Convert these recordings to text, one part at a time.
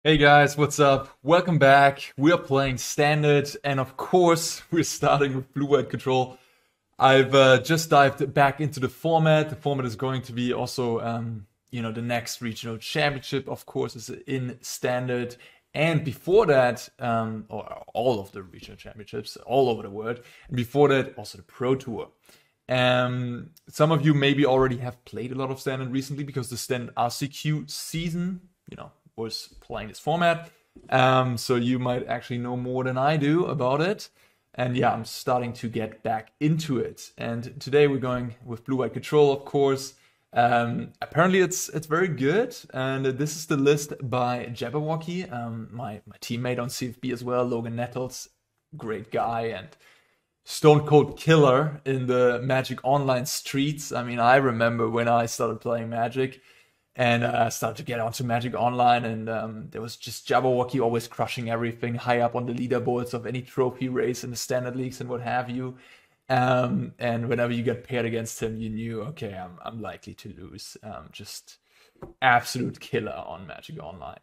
Hey guys, what's up? Welcome back. We are playing Standard, and of course, we're starting with Blue-White Control. I've just dived back into the format. The format is going to be also, the next regional championship, of course, is in Standard. And before that, or all of the regional championships all over the world. And before that, also the Pro Tour. Some of you maybe already have played a lot of Standard recently because the Standard RCQ season, was playing this format. So you might actually know more than I do about it. And yeah, I'm starting to get back into it. And today we're going with Blue-White Control, of course. Apparently it's very good. And this is the list by Jabberwocky, my teammate on CFB as well, Logan Nettles, great guy and stone cold killer in the Magic Online streets. I mean, I remember when I started playing Magic and started to get onto Magic Online, and there was just Jabberwocky always crushing everything, high up on the leaderboards of any trophy race in the standard leagues and what have you. And whenever you get paired against him, you knew, okay, I'm likely to lose. Just absolute killer on Magic Online.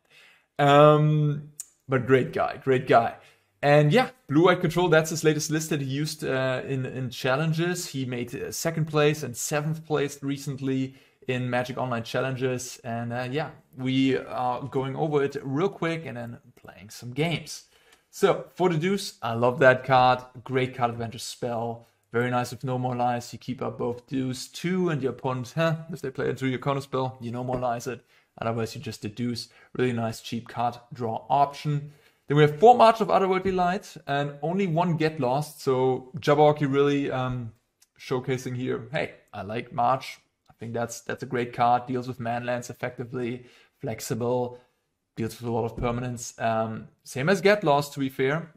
But great guy, great guy. And yeah, Blue-White Control, that's his latest list that he used in challenges. He made second place and seventh place recently in Magic Online challenges. And yeah, we are going over it real quick and then playing some games. So for Deduce, I love that card. Great card advantage spell. Very nice with no more lies. You keep up both Deduce 2 and your opponent, if they play into your counter spell, you no more lies it. Otherwise you just Deduce. Really nice cheap card draw option. Then we have 4 March of Otherworldly Light and only 1 Get Lost. So Jabberwocky really showcasing here, hey, I like March. I think that's a great card. Deals with manlands effectively, flexible, deals with a lot of permanents. Same as Get Lost, to be fair.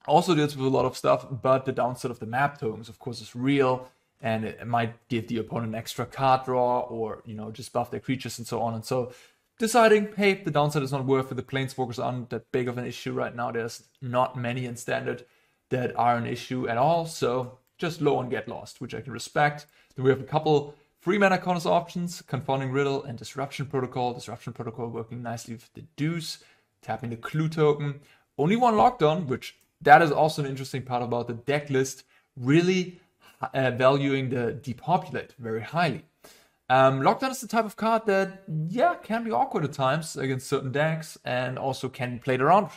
Also deals with a lot of stuff, but the downside of the map tokens, of course, is real. And it might give the opponent an extra card draw or, just buff their creatures and so on. And so deciding, hey, the downside is not worth it. The Planeswalkers aren't that big of an issue right now. There's not many in Standard that are an issue at all. So just low on Get Lost, which I can respect. Then we have a couple 3 mana counters options, Confounding Riddle and Disruption Protocol. Disruption Protocol working nicely with the Deduce, tapping the Clue token. Only 1 lockdown, which that is also an interesting part about the deck list, really valuing the Depopulate very highly. Lockdown is the type of card that, can be awkward at times against certain decks and also can be played around.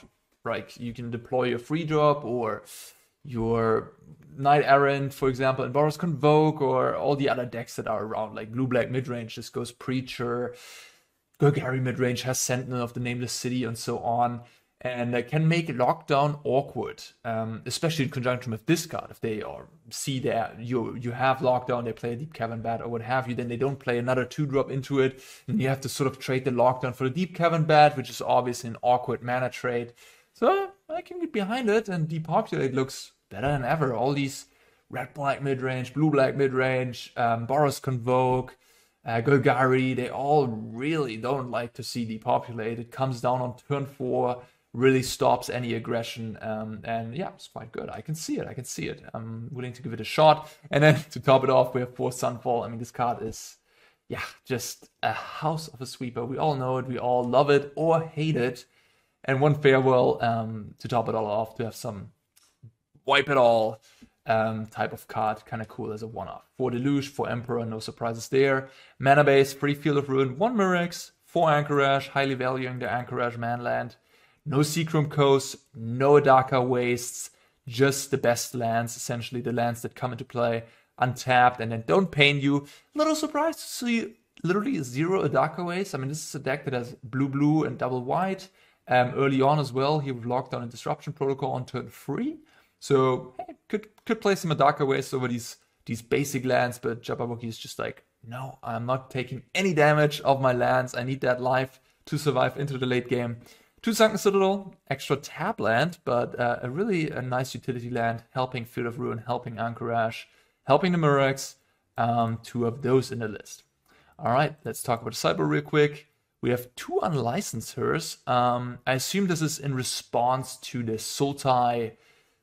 Right, you can deploy your free drop or your Knight Errant, for example, and Boros Convoke, or all the other decks that are around, like Blue-Black midrange, this goes Preacher, Golgari midrange has Sentinel of the Nameless City, and so on. And that can make lockdown awkward, especially in conjunction with this card. If they see that you have lockdown, they play a Deep Cavern Bat or what have you, then they don't play another 2-drop into it, and you have to sort of trade the lockdown for the Deep Cavern Bat, which is obviously an awkward mana trade. So I can get behind it, and Depopulate looks better than ever. All these red-black midrange, blue-black midrange, Boros Convoke, Golgari, they all really don't like to see Depopulate. It comes down on turn 4, really stops any aggression, and yeah, it's quite good. I can see it. I'm willing to give it a shot. And then to top it off, we have 4 Sunfall. I mean, this card is, just a house of a sweeper. We all know it, we all love it or hate it. And 1 Farewell to top it all off, to have some wipe it all type of card, kind of cool as a one-off. 4 Deluge, 4 Emperor, no surprises there. Mana base, 3 Field of Ruin, 1 Mirrex, 4 Anchorage, highly valuing the Anchorage manland. No Seachrome Coast, no Adaka Wastes, just the best lands, essentially the lands that come into play untapped and then don't pain you. Little surprised to see literally 0 Adaka Wastes. I mean, this is a deck that has blue and double white. Early on as well, he would lock down a Disruption Protocol on turn 3. So hey, could play some Adaka Wastes over these basic lands, but Jabberwocky is just like, no, I'm not taking any damage of my lands. I need that life to survive into the late game. 2 Sunken Citadel, extra tap land, but a nice utility land, helping Field of Ruin, helping Anchorage, helping the Mirrex, 2 of those in the list. All right, let's talk about the sideboard real quick. We have 2 unlicensors. I assume this is in response to the Sultai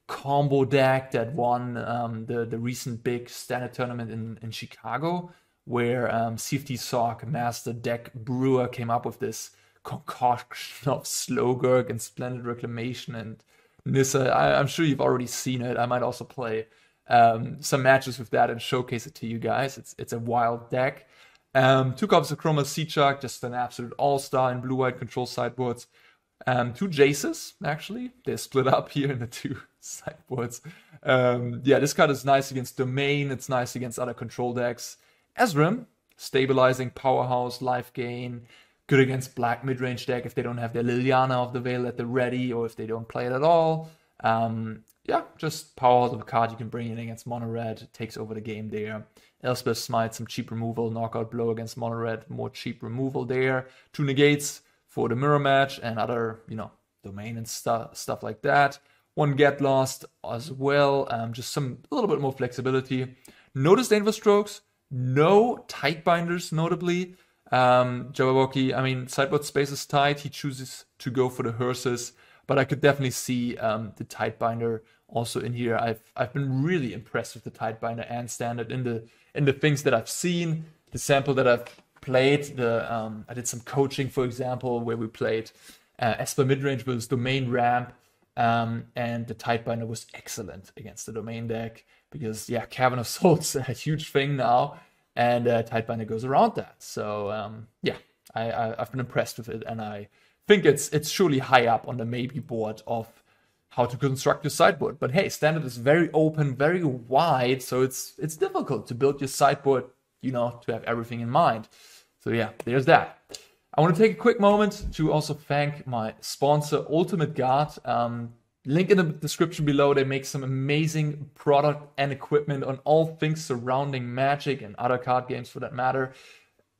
combo deck that won the recent big standard tournament in Chicago, where CFT Sock Master Deck Brewer came up with this concoction of Slowgurk and Splendid Reclamation and Nissa. I'm sure you've already seen it. I might also play some matches with that and showcase it to you guys. It's a wild deck. 2 copies of Chroma Seedshark, just an absolute all-star in blue-white control sideboards. 2 Jaces, actually. They're split up here in the 2 sideboards. Yeah, this card is nice against Domain. It's nice against other control decks. Ezrim, stabilizing powerhouse, life gain. Good against black mid-range deck if they don't have their Liliana of the Veil at the ready or if they don't play it at all. Yeah, just powerhouse of a card you can bring in against mono red. Takes over the game there. Elspeth Smite, some cheap removal. Knockout blow against mono red. More cheap removal there. 2 negates for the mirror match and other, domain and stuff like that. 1 get lost as well. Just a little bit more flexibility. No disdainful strokes. No tight binders, notably. Jabberwocky, sideboard space is tight. He chooses to go for the hearses, but I could definitely see the tight binder also in here. I've been really impressed with the tight binder and standard in the things that I've seen. The sample that I've played, I did some coaching, for example, where we played Esper midrange versus domain ramp, and the tight binder was excellent against the domain deck because Cavern of Souls a huge thing now. And tight binder goes around that. So, I've been impressed with it. And I think it's surely high up on the maybe board of how to construct your sideboard. But hey, standard is very open, very wide. So it's difficult to build your sideboard, to have everything in mind. So yeah, there's that. I want to take a quick moment to also thank my sponsor, Ultimate Guard. Link in the description below. They make some amazing product and equipment on all things surrounding Magic and other card games for that matter.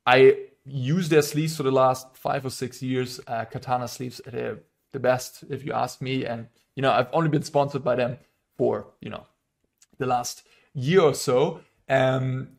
I use their sleeves for the last 5 or 6 years. Katana sleeves, they're the best if you ask me. And, I've only been sponsored by them for, the last year or so.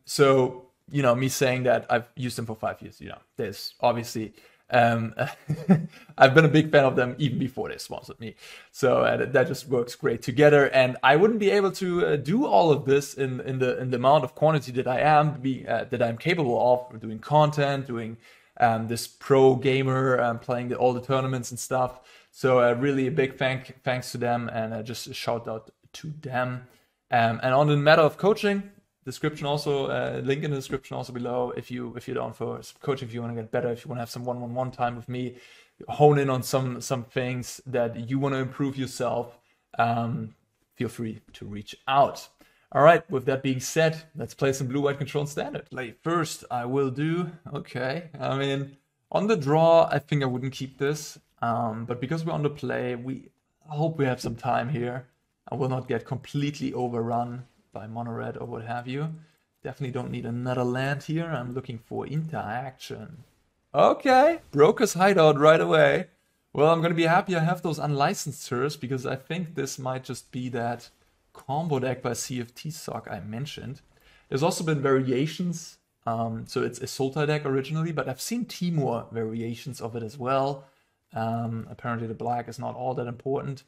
So, me saying that I've used them for 5 years, there's obviously... I've been a big fan of them even before they sponsored me, so that just works great together. And I wouldn't be able to do all of this in the amount of quantity that I'm capable of doing content, doing this pro gamer, playing all the tournaments and stuff. So really a big thanks to them, and just a shout out to them. And on the matter of coaching. Description also, link in the description also below if you're down for some coaching, if you want to get better, if you want to have some one-on-one time with me, hone in on some things that you want to improve yourself, feel free to reach out. All right, with that being said, let's play some blue-white control standard. First, I will do, on the draw, I think I wouldn't keep this, but because we're on the play, I hope we have some time here. I will not get completely overrun by mono red or what have you. Definitely don't need another land here. I'm looking for interaction. Okay, Broker's Hideout right away. Well, I'm going to be happy I have those unlicensed tours because I think this might just be that combo deck by CFT Sock I mentioned. There's also been variations. So it's a Sultai deck originally, but I've seen Timur variations of it as well. Apparently the black is not all that important.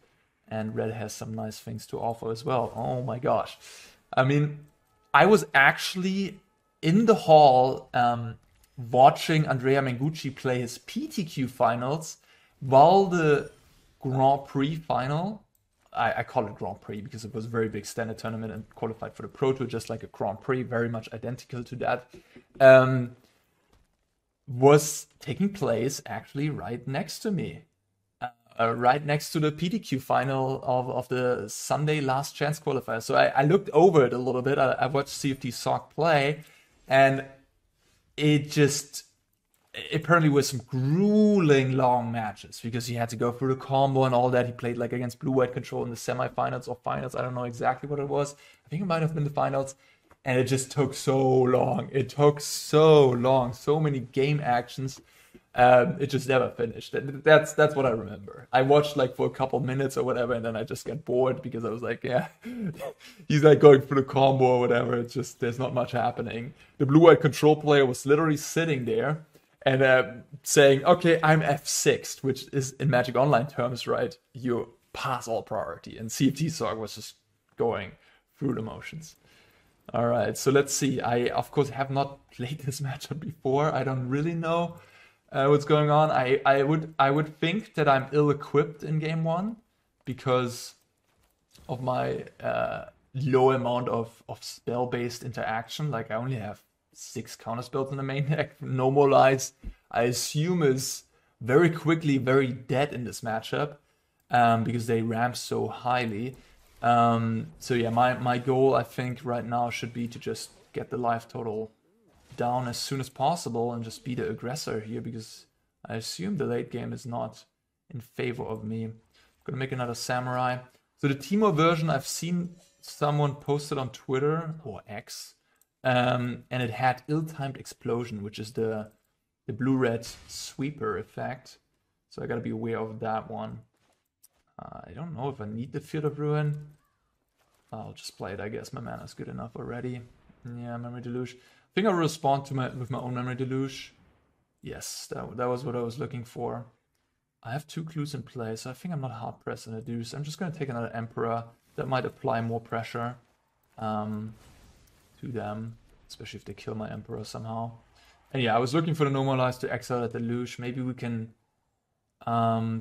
And red has some nice things to offer as well. Oh my gosh. I was actually in the hall watching Andrea Mengucci play his PTQ finals while the Grand Prix final, I call it Grand Prix because it was a very big standard tournament and qualified for the Pro Tour, just like a Grand Prix, very much identical to that, was taking place actually right next to me. Right next to the PTQ final of the Sunday Last Chance qualifier. So I looked over it a little bit. I watched CFT Sock play, and it apparently was some grueling long matches because he had to go through the combo and all that. He played against blue-white control in the semifinals or finals. I don't know exactly what it was. I think it might have been the finals. And it just took so long. It took so long. So many game actions. It just never finished. That's what I remember. I watched for a couple minutes or whatever, and then I just got bored because I was he's going through the combo or whatever. It's just, there's not much happening. The blue-white control player was literally sitting there and saying, okay, I'm F6, which is in Magic Online terms, right? You pass all priority. And CFT Sock was just going through the motions. All right, so let's see. I, of course, have not played this matchup before. I don't really know what's going on. I would think that I'm ill-equipped in game 1 because of my low amount of spell-based interaction. Like I only have 6 counterspells in the main deck. Normalize, I assume, is very quickly very dead in this matchup because they ramp so highly. So yeah, my goal I think right now should be to just get the life total down as soon as possible and just be the aggressor here, because I assume the late game is not in favor of me. I'm gonna make another samurai. So the Teemo version, I've seen someone posted on Twitter or X, and it had ill-timed explosion, which is the blue-red sweeper effect. So I gotta be aware of that one. I don't know if I need the Field of Ruin. I'll just play it, I guess. My mana is good enough already. Yeah, Memory Deluge. I think I'll respond to with my own Memory Deluge. Yes, that was what I was looking for. I have 2 clues in play, so I think I'm not hard-pressed in Deduce. I'm just going to take another Emperor. That might apply more pressure to them, especially if they kill my Emperor somehow. And yeah, I was looking for the Normalize to exile that Deluge. Maybe we can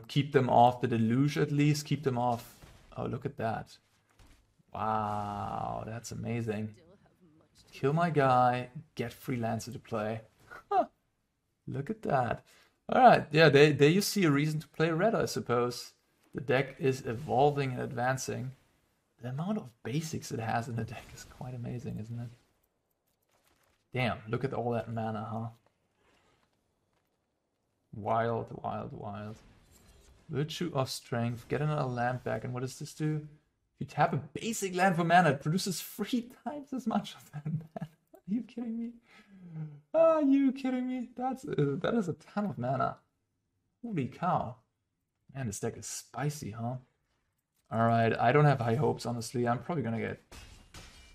keep them off the Deluge at least. Keep them off... Oh, look at that. Wow, that's amazing. Kill my guy, get Freelancer to play. Look at that. Alright, yeah, there you see a reason to play red, I suppose. The deck is evolving and advancing. The amount of basics it has in the deck is quite amazing, isn't it? Damn, look at all that mana, huh? Wild, wild, wild. Virtue of Strength, get another land back, and what does this do? If you tap a basic land for mana, it produces 3 times as much of that mana. Are you kidding me? Are you kidding me? That is a ton of mana. Holy cow. Man, this deck is spicy, huh? Alright, I don't have high hopes, honestly. I'm probably gonna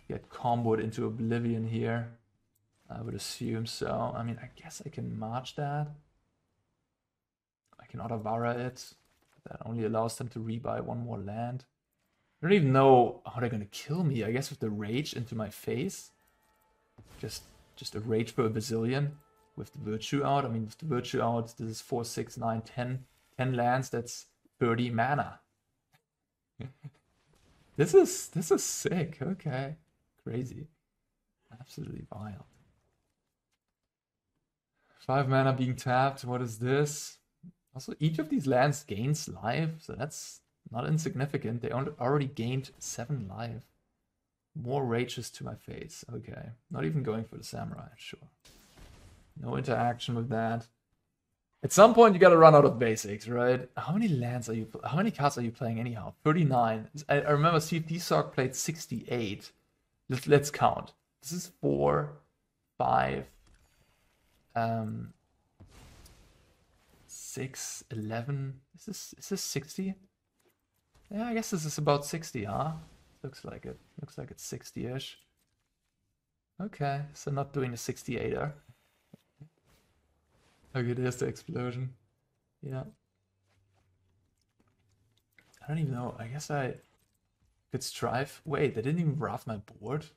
get comboed into oblivion here. I would assume so. I mean, I guess I can march that. I can Otawara it. That only allows them to rebuy 1 more land. I don't even know how they're gonna kill me. I guess with the rage into my face. Just a rage for a bazillion with the virtue out. I mean, with the virtue out, this is 4, 6, 9, 10 lands. That's 30 mana. This is sick. Okay, crazy, absolutely wild. 5 mana being tapped. What is this? Also, each of these lands gains life, so that's not insignificant. They already gained 7 life. More rages to my face. Okay. Not even going for the samurai. Sure. No interaction with that. At some point, you gotta run out of basics, right? How many lands are you... How many cards are you playing anyhow? 39. I remember Seedshark played 68. Let's count. This is 4, 5, 6, 11. Is this 60? Yeah, I guess this is about 60, huh? Looks like it. Looks like it's 60-ish. Okay, so not doing a 68er. Okay, there's the explosion. Yeah. I don't even know. I guess I could strive. Wait, they didn't even draft my board?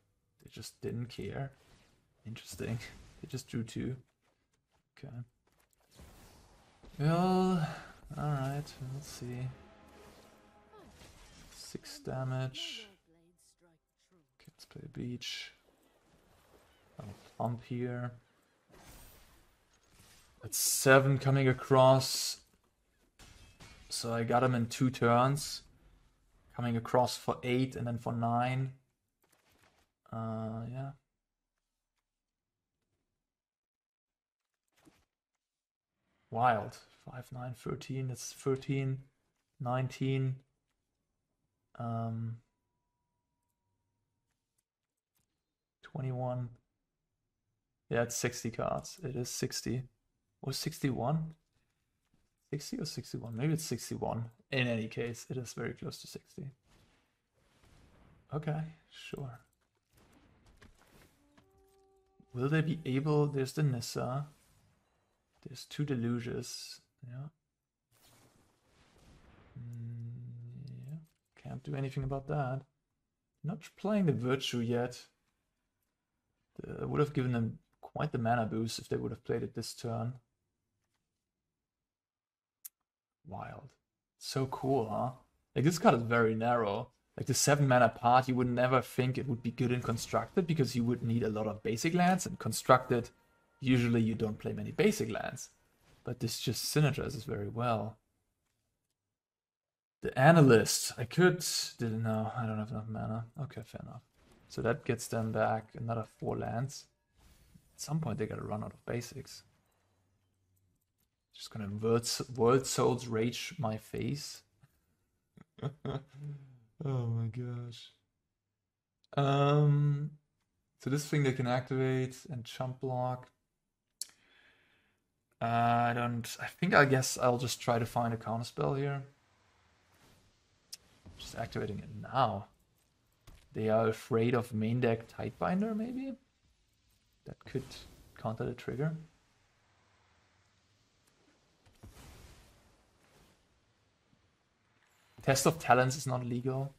They just didn't care. Interesting. They just drew 2. Okay. Well, alright, let's see. 6 damage. Okay, let's play a beach. I'll pump here. That's 7 coming across. So I got him in 2 turns. Coming across for 8 and then for 9. Yeah. Wild. 5, 9, 13. That's 13, 19. 21. Yeah, it's 60 cards. It is 60. Or 61? 60 or 61? Maybe it's 61. In any case, it is very close to 60. Okay, sure. Will they be able... There's the Nissa. There's 2 Deluges. Yeah. Yeah. Can't do anything about that. Not playing the Virtue yet. Would have given them quite the mana boost if they would have played it this turn. Wild. So cool, huh? Like, this card is very narrow. Like, the 7 mana part, you would never think it would be good in Constructed because you would need a lot of basic lands, and Constructed, usually you don't play many basic lands. But this just synergizes very well. The Analyst. I could... Didn't know. I don't have enough mana. Okay, fair enough. So that gets them back another 4 lands. At some point they gotta run out of basics. Just gonna World Souls Rage my face. Oh my gosh. So this thing they can activate and jump block. I guess I'll just try to find a counterspell here. Just activating it now. They are afraid of main deck Tidebinder, maybe? That could counter the trigger. Test of Talents is not legal.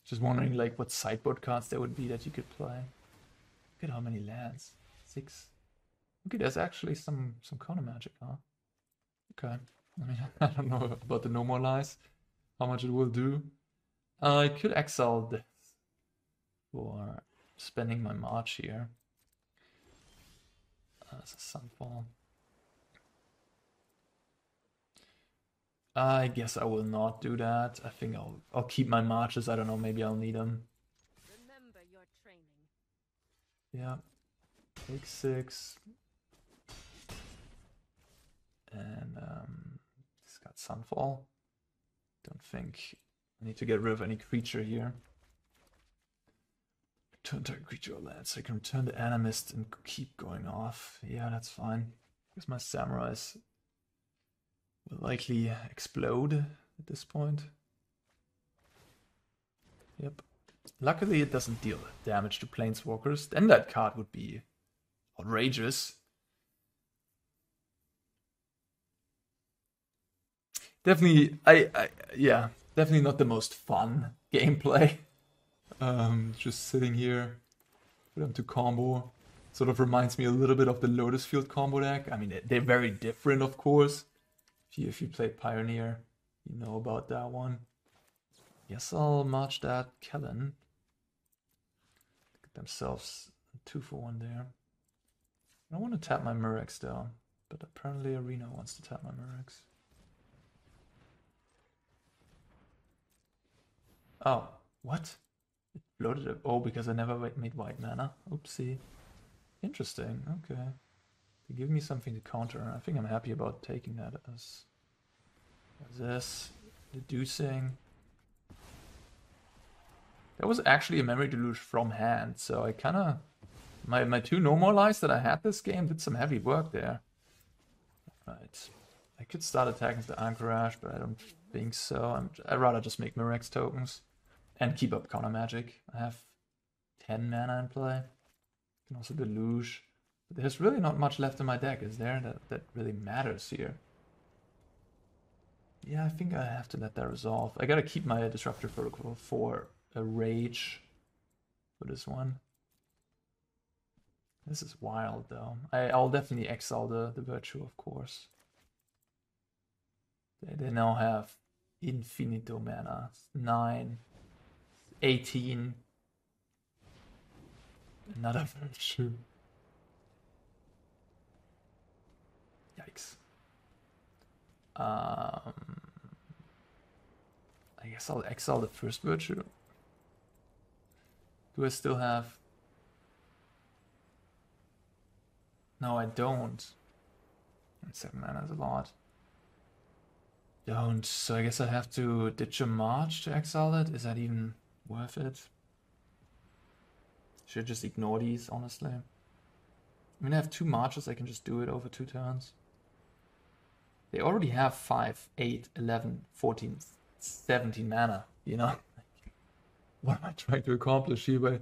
Just wondering like what sideboard cards there would be that you could play. Look at how many lands. 6. Okay, there's actually some counter magic, huh? Okay. I mean, I don't know about the No More Lies, how much it will do. I could exile this for spending my March here. That's a Sunfall. I guess I will not do that. I think I'll keep my Marches. I don't know, maybe I'll need them. Remember your training. Yeah. Take 6. And it's got Sunfall. Don't think I need to get rid of any creature here. Return target creature or land, so I can return the Animist and keep going off. Yeah, that's fine. Because my Samurais will likely explode at this point. Yep. Luckily it doesn't deal damage to Planeswalkers. Then that card would be outrageous. Definitely, yeah, definitely not the most fun gameplay. Just sitting here for them to combo. Sort of reminds me a little bit of the Lotus Field combo deck. I mean, they're very different, of course. If you played Pioneer, you know about that one. Yes, I'll march that Kellen. Get themselves 2-for-1 there. I don't want to tap my Mirrex though, but apparently Arena wants to tap my Mirrex. Oh, what? It floated it. Oh, because I never made white mana. Oopsie. Interesting. Okay. They give me something to counter. I think I'm happy about taking that as this. Deducing. That was actually a Memory Deluge from hand, so I kinda... My 2 No More Lies that I had this game did some heavy work there. Right. I could start attacking the Anchorage, but I don't think so. I'd rather just make Mirrex tokens and keep up counter magic. I have 10 mana in play. I can also Deluge. But there's really not much left in my deck, is there? That really matters here. Yeah, I think I have to let that resolve. I gotta keep my Disruptor Protocol for a Rage for this one. This is wild, though. I'll definitely exile the Virtue, of course. They now have infinito mana. 9, 18. Another Virtue. Yikes. I guess I'll exile the first Virtue. Do I still have... No, I don't. 7 mana is a lot. Don't. So I guess I have to ditch a March to exile it. Is that even worth it? Should just ignore these, honestly. I mean, I have 2 Marches. I can just do it over 2 turns. They already have 5, 8, 11, 14, 17 mana, you know? What am I trying to accomplish here? By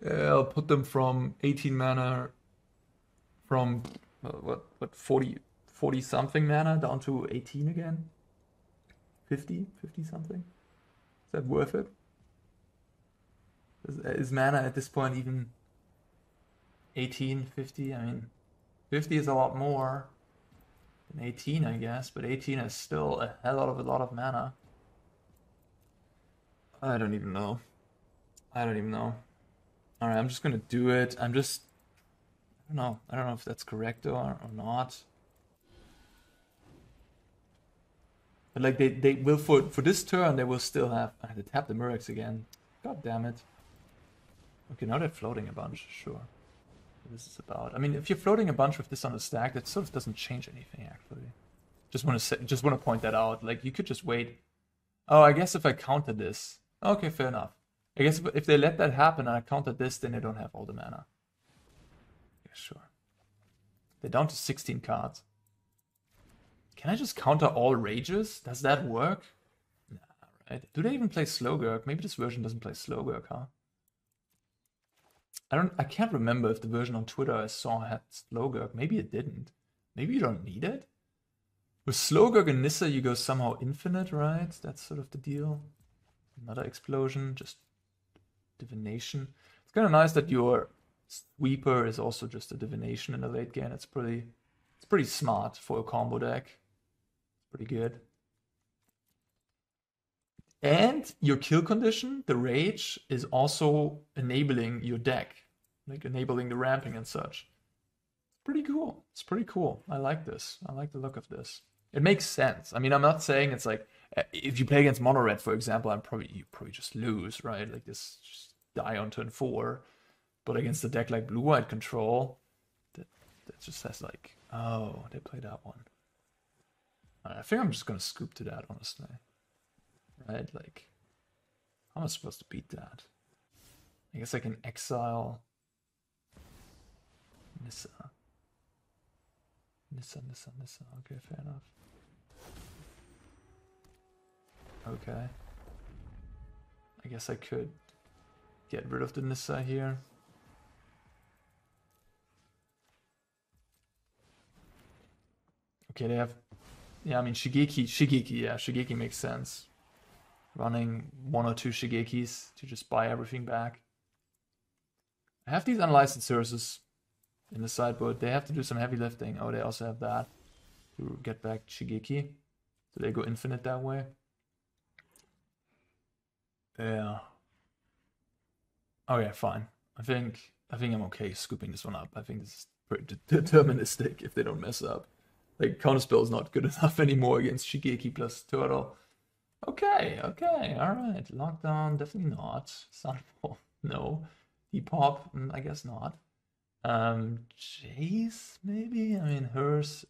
I'll put them from 18 mana, from what 40 something mana down to 18 again? 50 something? Is that worth it? Is mana at this point even 18, 50? I mean, 50 is a lot more. An 18, I guess, but 18 is still a hell of a lot of mana. I don't even know. I don't even know. Alright, I'm just gonna do it. I don't know. I don't know if that's correct or not. But like they will for this turn they will still have I had to tap the Mirrex again. God damn it. Okay, now they're floating a bunch, sure. What this is about. I mean, if you're floating a bunch with this on the stack, that sort of doesn't change anything actually. Just want to point that out. Like you could just wait. Oh, I guess if I counter this. Okay, fair enough. I guess if they let that happen and I counter this, then they don't have all the mana. Yeah, sure. They're down to 16 cards. Can I just counter all rages? Does that work? Nah, right. Do they even play Slowgurk? Maybe this version doesn't play Slowgurk, huh? I can't remember if the version on Twitter I saw had Slowgurk. Maybe it didn't. Maybe you don't need it? With Slowgurk and Nissa you go somehow infinite, right? That's sort of the deal. Another explosion, just divination. It's kind of nice that your sweeper is also just a divination in the late game. It's pretty smart for a combo deck. Pretty good. And your kill condition, the rage, is also enabling your deck. Like enabling the ramping and such. It's pretty cool. It's pretty cool. I like this. I like the look of this. It makes sense. I mean, I'm not saying it's like if you play against mono red, for example, you probably just lose, right? Like this, just die on turn 4. But against a deck like blue white control, that just has like, oh, they play that one. I think I'm just gonna scoop to that, honestly. Right? Like, how am I supposed to beat that? I guess I can exile Nissa. Nissa. Okay, fair enough. Okay. I guess I could get rid of the Nissa here. Okay, they have... Yeah, I mean, Shigeki makes sense. Running 1 or 2 Shigekis to just buy everything back. I have these unlicensed sources in the sideboard. They have to do some heavy lifting. Oh, they also have that to get back Shigeki. So they go infinite that way. Yeah. Okay, fine. I think I'm okay scooping this one up. I think this is pretty deterministic if they don't mess up. Like, Counterspell is not good enough anymore against Shigeki plus Turtle. Okay, alright. Lockdown, definitely not. Sunfall, no. Depop, I guess not. Jace, maybe? I mean, hers,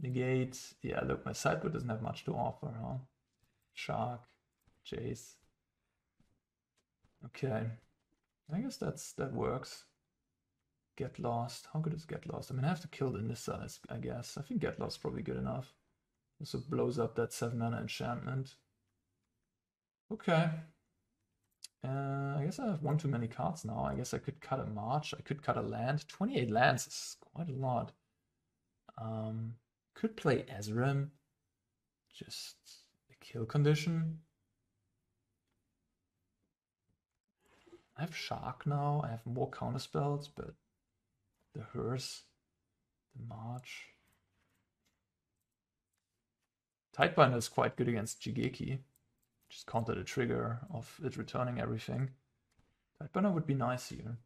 Negate. Yeah, look, my sideboard doesn't have much to offer, huh? Shark, Jace. Okay. I guess that works. Get Lost. How good is Get Lost? I mean, I have to kill the Nissa, I guess. I think Get Lost is probably good enough. Also blows up that 7 mana enchantment. Okay. I guess I have one too many cards now. I guess I could cut a March. I could cut a land. 28 lands is quite a lot. Could play Ezrim. Just a kill condition. I have Shark now. I have more counterspells, but the Hearse, the March. Tidebinder is quite good against Jigeki. Just counter the trigger of it returning everything. Tidebinder would be nice here.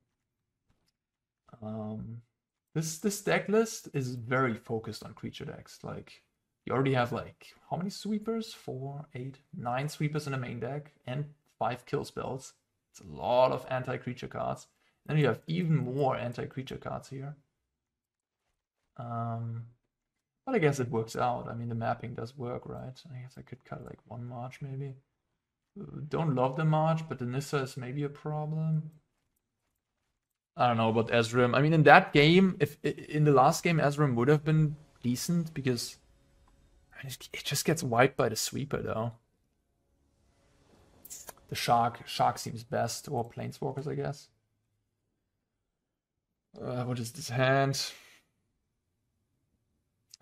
This deck list is very focused on creature decks. Like, you already have like, how many sweepers? 4, 8, 9 sweepers in the main deck and 5 kill spells. It's a lot of anti-creature cards. Then you have even more anti-creature cards here. But I guess it works out. I mean, the mapping does work, right? I guess I could cut like 1 March maybe. Don't love the March, but the Nissa is maybe a problem. I don't know about Ezrim. I mean, in that game, if in the last game, Ezrim would have been decent because it just gets wiped by the sweeper, though. The Shark seems best, or Planeswalkers, I guess. What is this hand?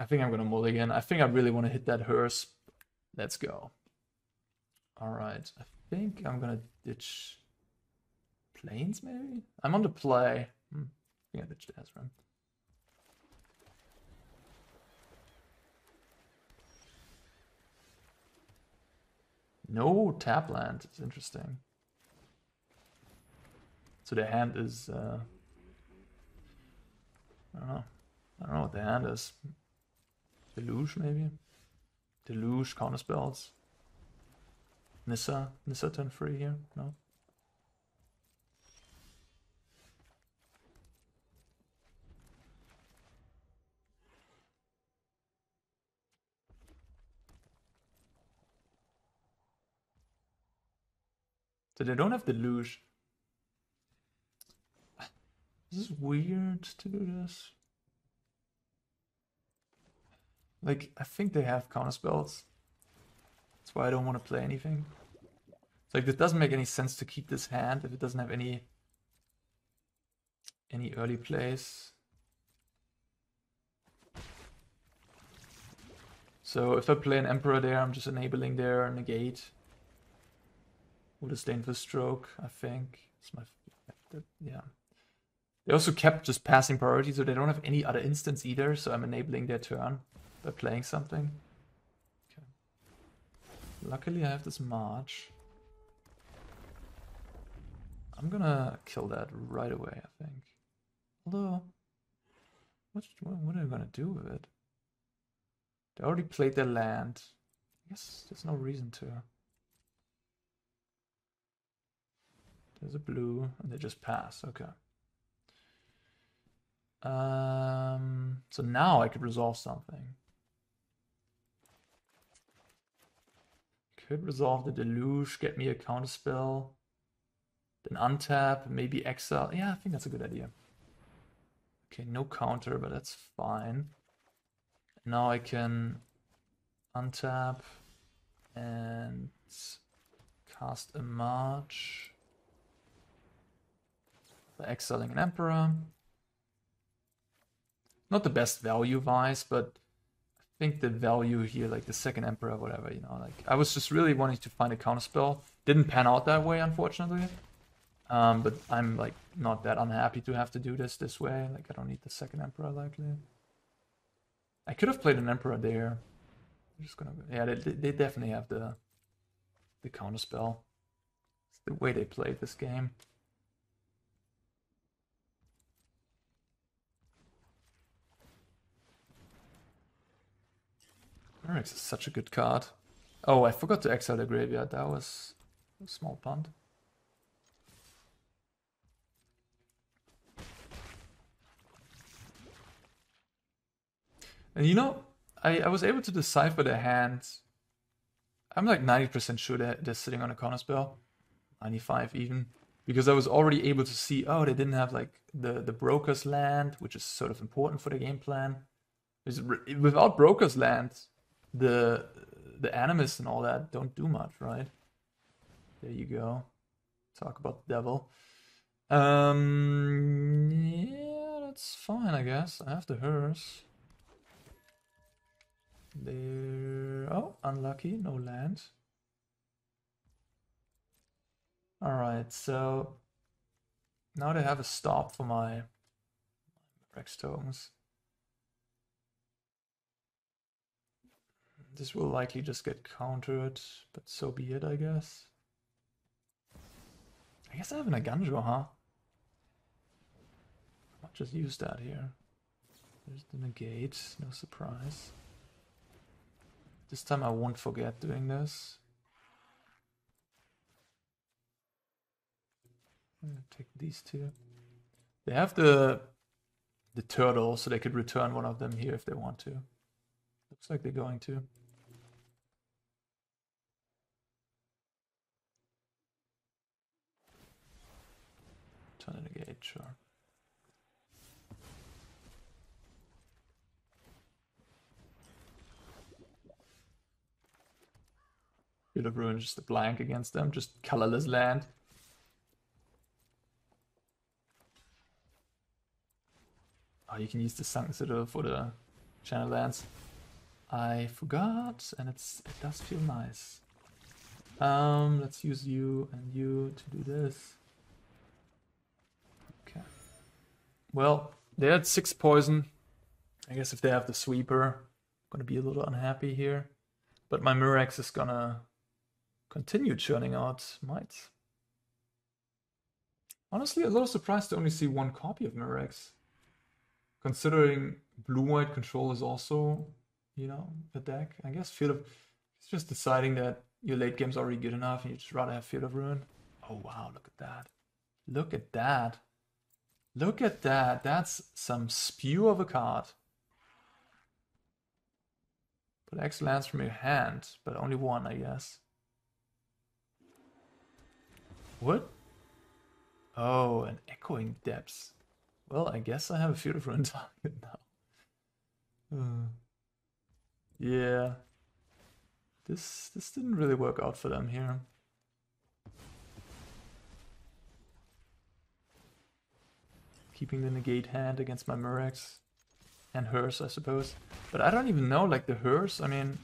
I think I'm gonna mulligan. I think I really want to hit that hearse. Let's go. Alright, I think I'm gonna ditch Plains, maybe? I'm on the play. I think I ditched Ezrim. No tap land. It's interesting. So their hand is... I don't know. I don't know what the hand is. Deluge, maybe? Deluge, counterspells. Nissa turn free here? No? So they don't have Deluge. This is weird to do this. Like, I think they have counterspells. That's why I don't want to play anything. It's like, this doesn't make any sense to keep this hand if it doesn't have any early plays. So if I play an Emperor there, I'm just enabling their Negate. With a Disdainful Stroke, I think. It's my... yeah. They also kept just passing priority, so they don't have any other instants either, so I'm enabling their turn by playing something. Okay. Luckily I have this March. I'm gonna kill that right away, I think. Although, what are they gonna do with it? They already played their land. I guess there's no reason to. There's a blue, and they just pass. Okay. So now I could resolve something. Could resolve the Deluge, get me a counterspell, then untap, maybe exile. Yeah, I think that's a good idea. Okay, no counter, but that's fine. Now I can untap and cast a March by exiling an Emperor. Not the best value-wise, but I think the value here, like the second Emperor, whatever, you know, like I was just really wanting to find a counterspell. Didn't pan out that way, unfortunately. But I'm like not that unhappy to have to do this way. Like I don't need the second Emperor likely. I could have played an Emperor there. I'm just gonna, yeah, they definitely have the counterspell. It's the way they played this game. Mirrex is such a good card. Oh, I forgot to exile the graveyard. That was a small punt. And you know, I was able to decipher their hands. I'm like 90% sure they're sitting on a counterspell. 95 even. Because I was already able to see, oh, they didn't have like the Broker's Land, which is sort of important for the game plan. Without Broker's Land, the Animus and all that don't do much, right? There you go. Talk about the devil. Yeah, that's fine, I guess. I have the hearse. There. Oh, unlucky, no land. Alright, so now they have a stop for my Rex tokens. This will likely just get countered, but so be it, I guess. I guess I have an Eiganjo, huh? I'll just use that here. There's the Negate, no surprise. This time I won't forget doing this. I'm gonna take these two. They have the turtle, so they could return one of them here if they want to. Looks like they're going to. Turn it Negate, sure. Field of Ruin, just a blank against them, just colorless land. Oh, you can use the Sunken Citadel for the channel lands. I forgot, and it does feel nice. Let's use you and you to do this. Okay. Well, they had 6 poison. I guess if they have the sweeper, I'm gonna be a little unhappy here. But my Mirrex is gonna continue churning out Smite. Honestly, a little surprised to only see one copy of Mirrex. Considering blue-white control is also, you know, a deck. I guess Field of... It's just deciding that your late game's already good enough and you just rather have Field of Ruin. Oh wow, look at that. Look at that. Look at that. That's some spew of a card. Put X lands from your hand, but only one, I guess. What? Oh, an Echoing Depths. Well, I guess I have a Field of Ruin target now. Yeah. This didn't really work out for them here. Keeping the Negate hand against my Mirrex. And hers, I suppose. But I don't even know, like the hers, I mean...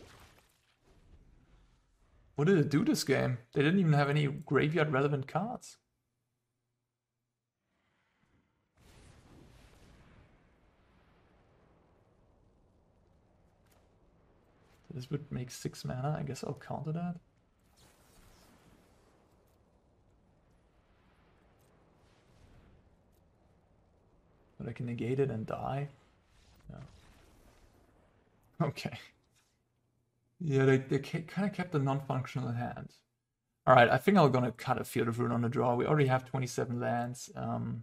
What did it do this game? They didn't even have any graveyard relevant cards. So this would make 6 mana, I guess I'll counter that. But I can negate it and die. No. Okay. Yeah, they kind of kept a non-functional hand. Alright, I think I'm gonna cut a Field of Ruin on the draw. We already have 27 lands. And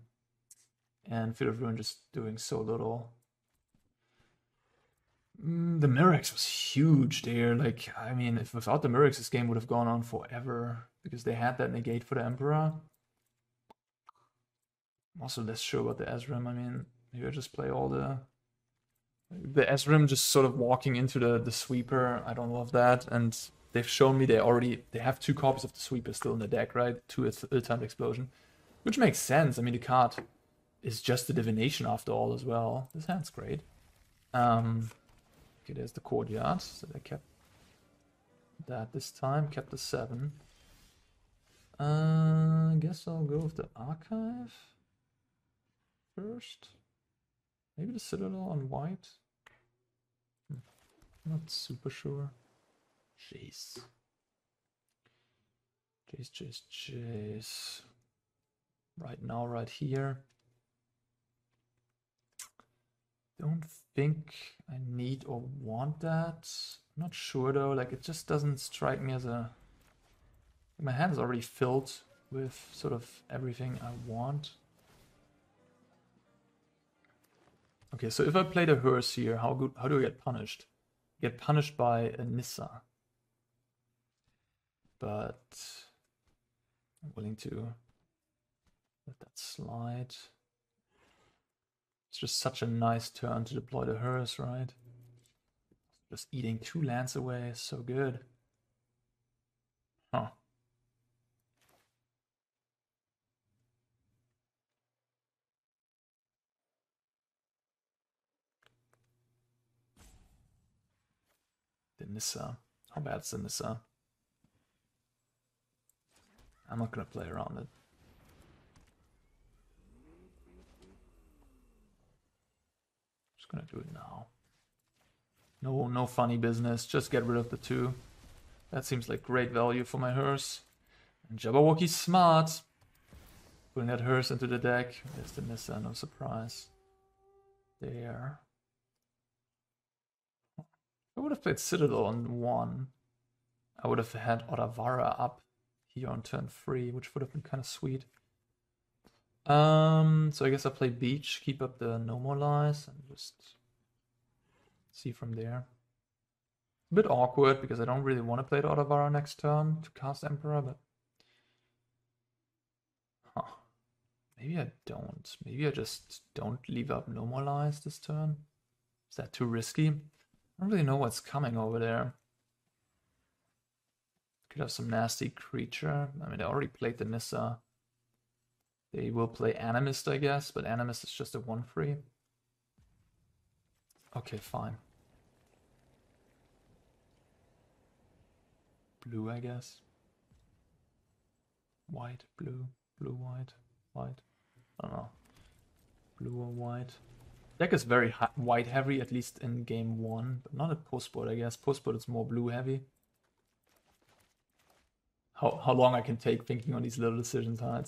Field of Ruin just doing so little. The Mirrex was huge there. Like, I mean, if without the Mirrex, this game would have gone on forever. Because they had that negate for the Emperor. I'm also less sure about the Ezrim. I mean, maybe I just play all the Ezrim just sort of walking into the sweeper. I don't love that. And they've shown me they have 2 copies of the sweeper still in the deck, right? 2 ill-timed explosion. Which makes sense. I mean, the card is just a divination after all as well. This hand's great. Okay, there's the courtyard. So they kept that this time, kept the 7. I guess I'll go with the archive first. Maybe the Citadel on white. Not super sure. Jace. Jace. Right now, right here. Don't think I need or want that. I'm not sure though, like it just doesn't strike me as a... My hand is already filled with sort of everything I want. Okay, so if I play the Hearse here, how do I get punished? I get punished by a Nissa. But I'm willing to let that slide. It's just such a nice turn to deploy the Hearse, right? Just eating 2 lands away is so good. Huh. The Nissa. How bad is the Nissa? I'm not gonna play around it. Just gonna do it now. No funny business. Just get rid of the 2. That seems like great value for my Hearse. And Jabberwocky's smart. Putting that Hearse into the deck. There's the Nissa, no surprise. There. I would have played Citadel on 1. I would have had Otawara up here on turn 3, which would have been kind of sweet. So I guess I'll play Beach, keep up the No More Lies, and just see from there. A bit awkward because I don't really want to play the Otawara next turn to cast Emperor, but maybe I don't. Maybe I just don't leave up No More Lies this turn. Is that too risky? I don't really know what's coming over there. Could have some nasty creature. I mean, they already played the Nissa. They will play Animist, I guess, but Animist is just a 1/3. Okay, fine. Blue, I guess. White, blue, white, white. I don't know. Blue or white. Deck is very white heavy, at least in game 1, but not at postboard, I guess. Postboard is more blue heavy. how long I can take thinking on these little decisions, huh?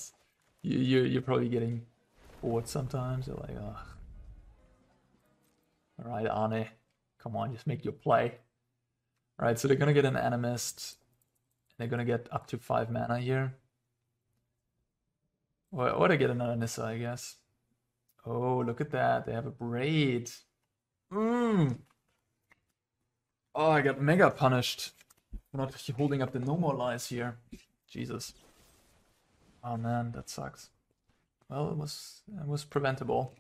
You're probably getting bored sometimes. You're like, ugh. Alright, Arne. Come on, just make your play. Alright, so they're gonna get an Animist. They're gonna get up to 5 mana here. Or they get another Nissa, I guess. Oh, look at that. They have a Braid. Oh, I got mega punished for not holding up the no more lies here. Jesus. Oh man, that sucks. Well, it was preventable.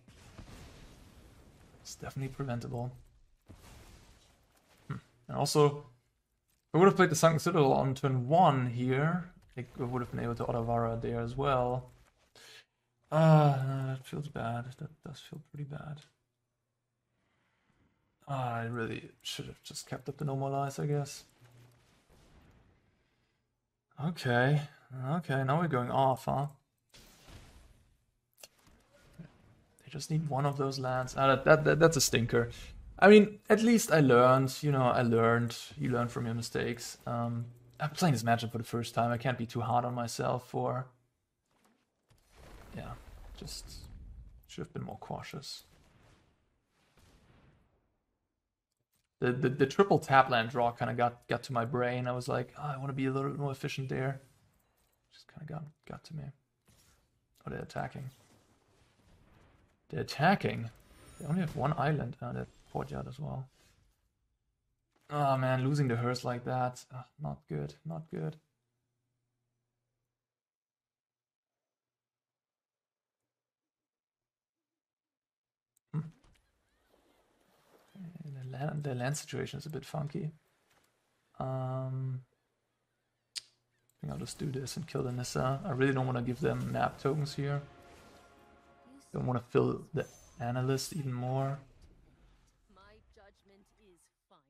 It's definitely preventable. And also, if I would have played the Sunken Citadel on turn 1 here, I would have been able to Otawara there as well. That feels bad. That does feel pretty bad. I really should have just kept up the normal lies, I guess. Okay. Okay, now we're going off, huh? They just need one of those lands. That's a stinker. I mean, at least I learned. You know, I learned. You learn from your mistakes. I'm playing this matchup for the first time. I can't be too hard on myself for... Yeah, just should have been more cautious. The triple tap land draw kind of got to my brain. I was like, oh, I want to be a little bit more efficient there. Just kind of got to me. Oh, they're attacking. They're attacking. They only have one island. They're courtyard as well. Oh man, losing the hearse like that. Not good. Not good. The land situation is a bit funky. I think I'll just do this and kill the Nissa. I really don't want to give them map tokens here. Don't want to fill the analyst even more. My judgment is final.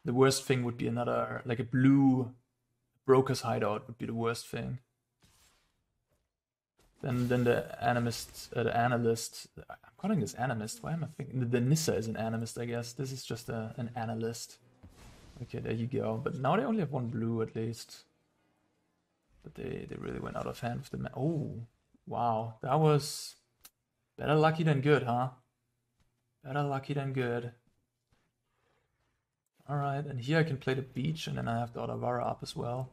The worst thing would be another, like a blue broker's hideout would be the worst thing. Then the analyst, I'm calling this animist. Why am I thinking? The Nissa is an animist, I guess. This is just an analyst. Okay, there you go. But now they only have one blue at least. But they really went out of hand with the... Oh, wow. That was better lucky than good, huh? Better lucky than good. Alright, and here I can play the beach, and then I have the Otawara up as well.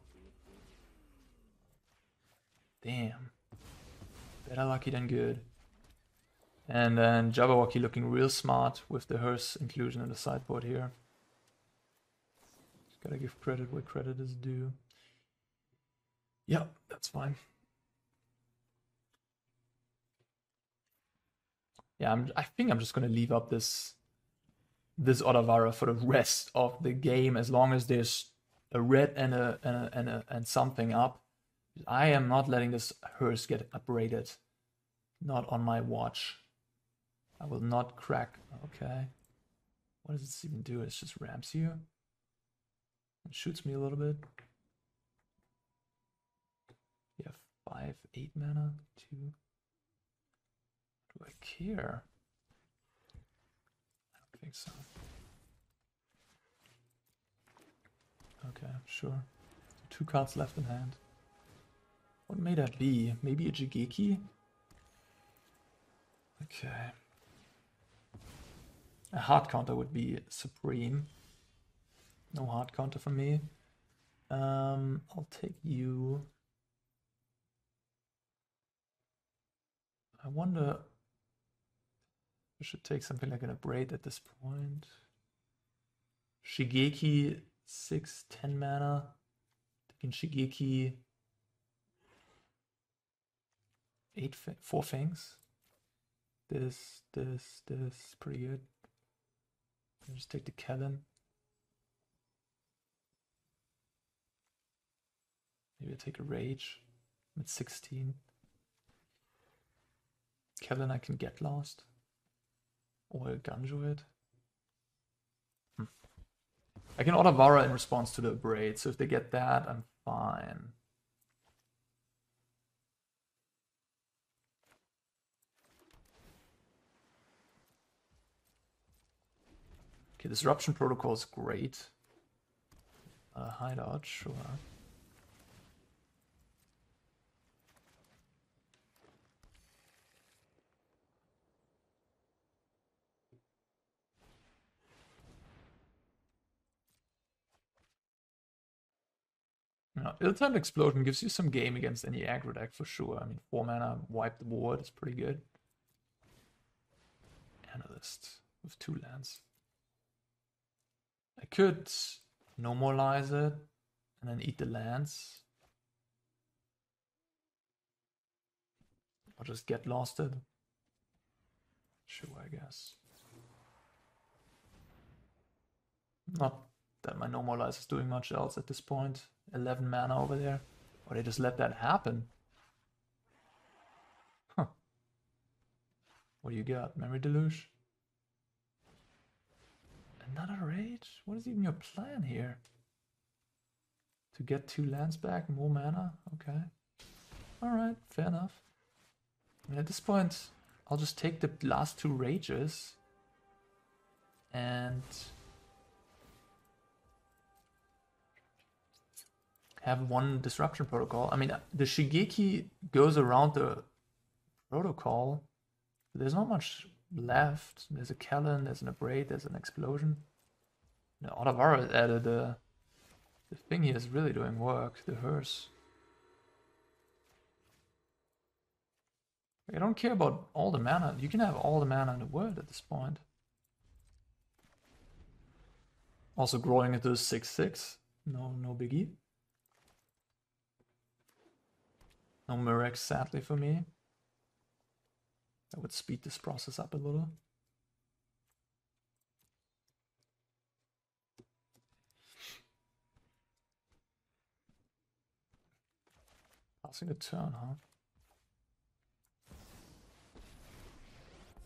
Damn. Better lucky than good. And then Jabberwocky looking real smart with the hearse inclusion in the sideboard here. Just gotta give credit where credit is due. Yeah, that's fine. Yeah, I think I'm just gonna leave up this Otawara for the rest of the game, as long as there's a red and something up. I am not letting this hearse get upgraded. Not on my watch. I will not crack. Okay. What does this even do? It just ramps you. It shoots me a little bit. You have 5, 8 mana. 2. Do I care? I don't think so. Okay, sure. 2 cards left in hand. What may that be? Maybe a Jigeki? Okay. A hard counter would be supreme. No hard counter for me. I'll take you. I wonder... I should take something like an Abrade at this point. Shigeki, 6, 10 mana. Taking Shigeki... 4 Fangs. This, pretty good. I'll just take the Kellen. Maybe I'll take a Rage. I'm at 16. Kellen I can get lost. Or Eiganjo it. I can Otawara in response to the Braid, so if they get that, I'm fine. Okay, Disruption Protocol is great. Hideout, sure. Ill-Timed Explosion gives you some game against any aggro deck for sure. I mean, 4 mana, wipe the board is pretty good. Analyst with 2 lands. I could normalize it and then eat the lands. Or just get losted. Sure, I guess. Not that my normalize is doing much else at this point. 11 mana over there. Or they just let that happen. Huh. What do you got? Memory Deluge? Another rage? What is even your plan here? To get 2 lands back, more mana? Okay. Alright, fair enough. I mean, at this point, I'll just take the last 2 rages. And have 1 disruption protocol. I mean, the Shigeki goes around the protocol. There's not much left. There's a Kellen, there's an Abrade, there's an Explosion. The Otawara added the thing here is really doing work, the hearse. I don't care about all the mana. You can have all the mana in the world at this point. Also growing into 6/6. No biggie. No Mirrex, sadly, for me. That would speed this process up a little. Passing a turn, huh?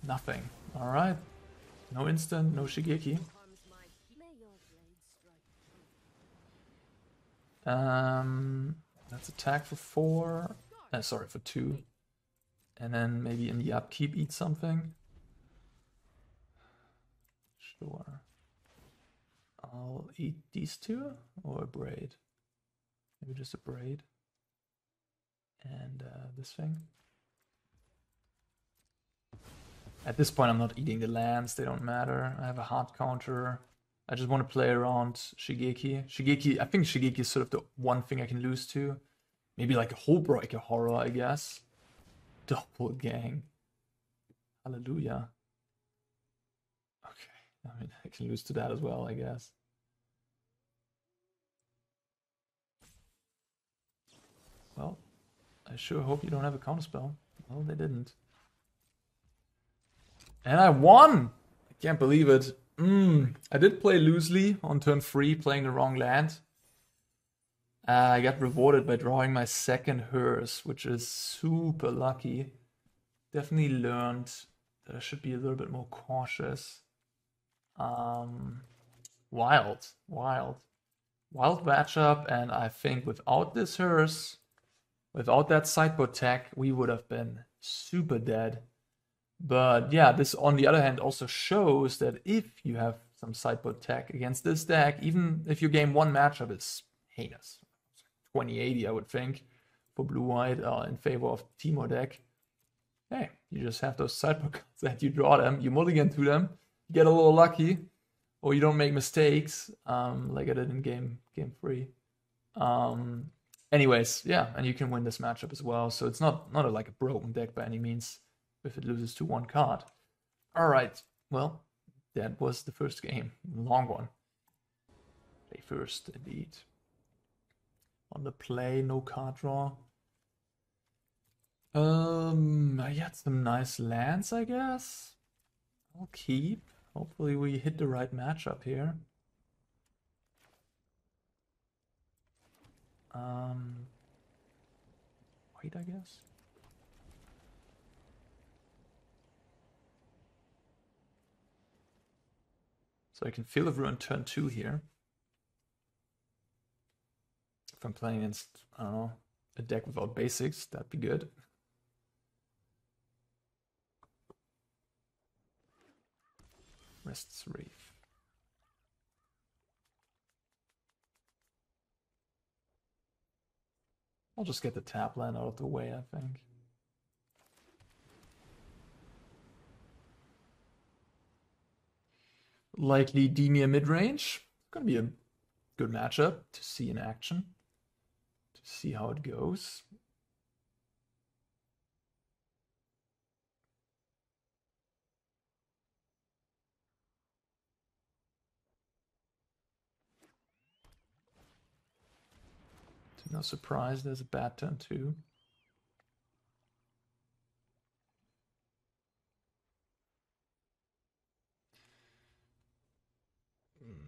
Nothing. Alright. No instant, no Shigeki. Let's attack for 4. Sorry, for 2. And then maybe in the upkeep eat something. Sure. I'll eat these 2 or a braid. Maybe just a braid. And this thing. At this point I'm not eating the lands, they don't matter. I have a hard counter. I just want to play around Shigeki. I think Shigeki is sort of the one thing I can lose to. Maybe like a Hullbreaker Horror, I guess. Doppelgang. Hallelujah. Okay, I mean, I can lose to that as well, I guess. Well, I sure hope you don't have a counterspell. Well, they didn't. And I won! I can't believe it. I did play loosely on turn 3, playing the wrong land. I got rewarded by drawing my second hearse, which is super lucky. Definitely learned that I should be a little bit more cautious. Wild matchup, and I think without this hearse, without that sideboard tech, we would have been super dead. But yeah, this on the other hand also shows that if you have some sideboard tech against this deck, even if your game 1 matchup is heinous, 2080 I would think, for blue-white in favor of Timo deck, hey, you just have those sideboard cards that you draw them, you mulligan to them, get a little lucky, or you don't make mistakes, like I did in game 3. Anyways, yeah, and you can win this matchup as well, so it's not like a broken deck by any means, if it loses to 1 card. Alright, well, that was the first game. Long one. Play first, indeed. On the play, no card draw. I had some nice lands, I guess. I'll keep. Hopefully we hit the right matchup here. White, I guess. So I can Field of Ruin turn 2 here. If I'm playing against, I don't know, a deck without basics, that'd be good. Restless Reef. I'll just get the tap land out of the way, I think. Likely Demir mid-range. Gonna be a good matchup to see in action. See how it goes. No surprise, there's a bad turn too.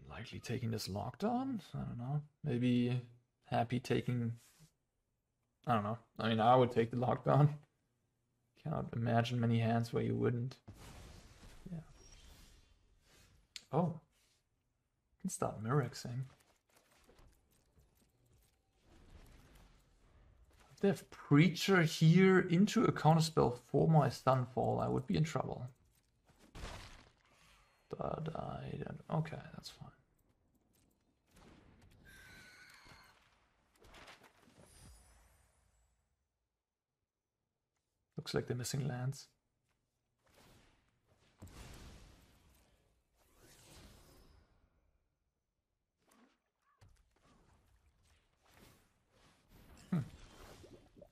Likely taking this lockdown? I don't know. Maybe happy taking... I don't know. I mean, I would take the lockdown. Cannot imagine many hands where you wouldn't. Yeah. Oh. Can start Mirrexing. If they have Preacher here into a counterspell for my Sunfall, I would be in trouble. But I don't... Okay, that's fine. Looks like they're missing lands.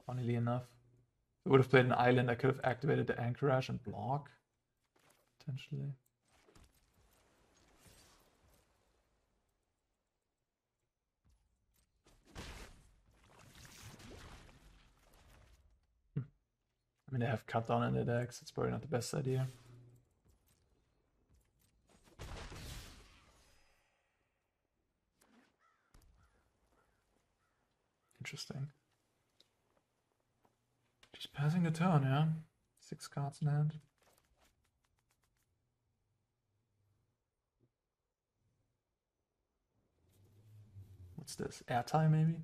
Funnily enough. If I would have played an island, I could have activated the Anchorage and block. Potentially. I mean, they have cut down in their decks. It's probably not the best idea. Interesting. Just passing the turn, yeah? 6 cards in hand. What's this? Airtime, maybe?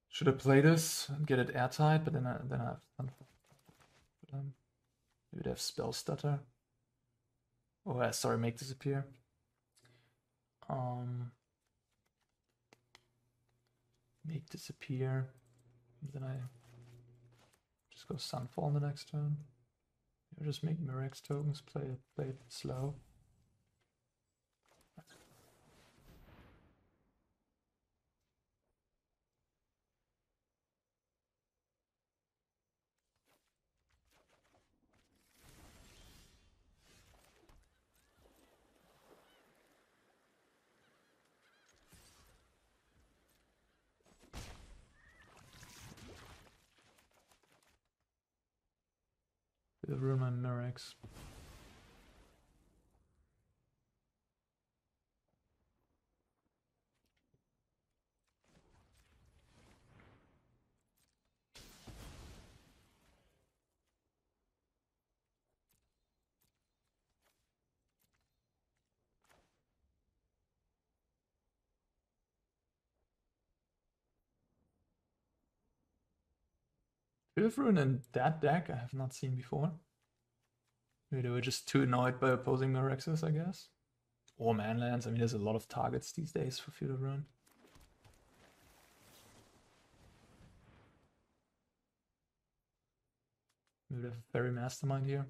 Should I play this and get it airtight, but then I have Sunfall. Maybe they have Spell Stutter. Oh, sorry, make disappear. Make disappear. Then I just go Sunfall on the next turn. Or just make Mirrex tokens, play it slow. It'll ruin my Mirrex. Ruin in that deck I have not seen before. Maybe they were just too annoyed by opposing Mirrexes, I guess. Or manlands. I mean, there's a lot of targets these days for Field of Ruin. Maybe they have a Fairy Mastermind here.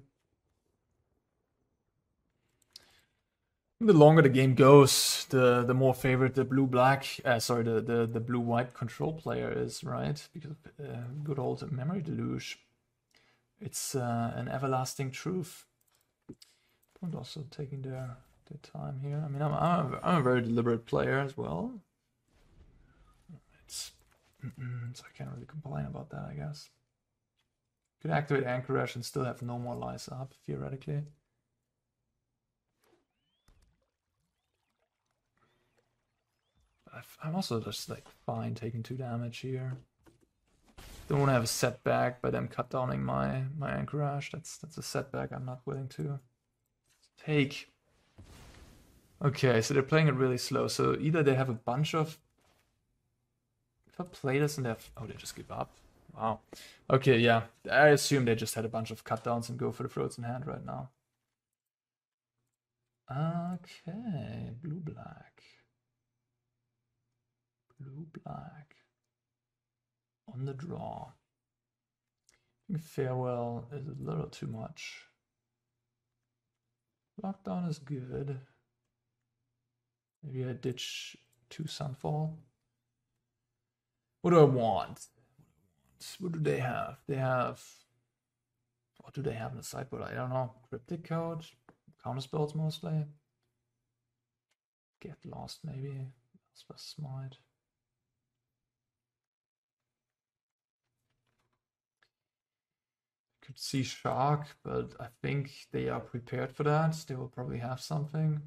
The longer the game goes, the more favorite the blue-black, the blue-white control player is, right? Because of good old Memory Deluge. It's an everlasting truth. And also taking their time here. I mean, I'm a very deliberate player as well. So I can't really complain about that, I guess. Could activate Anchorage and still have no more lies up, theoretically. I'm also just like fine taking 2 damage here. Don't want to have a setback by them cut downing my Anchorage. That's a setback I'm not willing to take. Okay, so they're playing it really slow. So either they have a bunch of... If I play this and they have... Oh, they just give up. Wow. Okay, yeah. I assume they just had a bunch of cut downs and go for the frozen hand right now. Okay, blue-black. Blue-black. On the draw. I think Farewell is a little too much. Lockdown is good. Maybe I ditch 2 Sunfall. What do I want? What do they have? They have... What do they have in the sideboard? I don't know. Cryptic Code? Counterspells mostly? Get Lost maybe? Elspeth Smite? Could see Shark, but I think they are prepared for that. They will probably have something.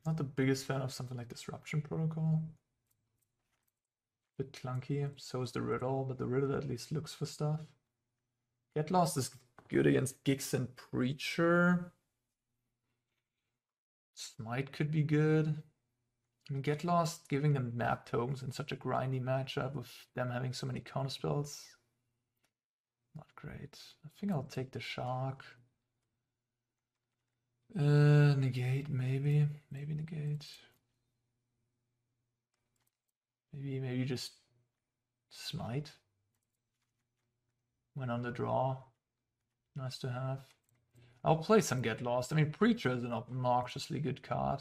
Not the biggest fan of something like Disruption Protocol. Bit clunky. So is the Riddle, but the Riddle at least looks for stuff. Get Lost is good against Gix and Preacher. Smite could be good. I mean, Get Lost, giving them map tokens in such a grindy matchup with them having so many counterspells. Not great. I think I'll take the Shark. Negate, maybe. Maybe Negate. Maybe just Smite. When on the draw. Nice to have. I'll play some Get Lost. I mean, Preacher is an obnoxiously good card.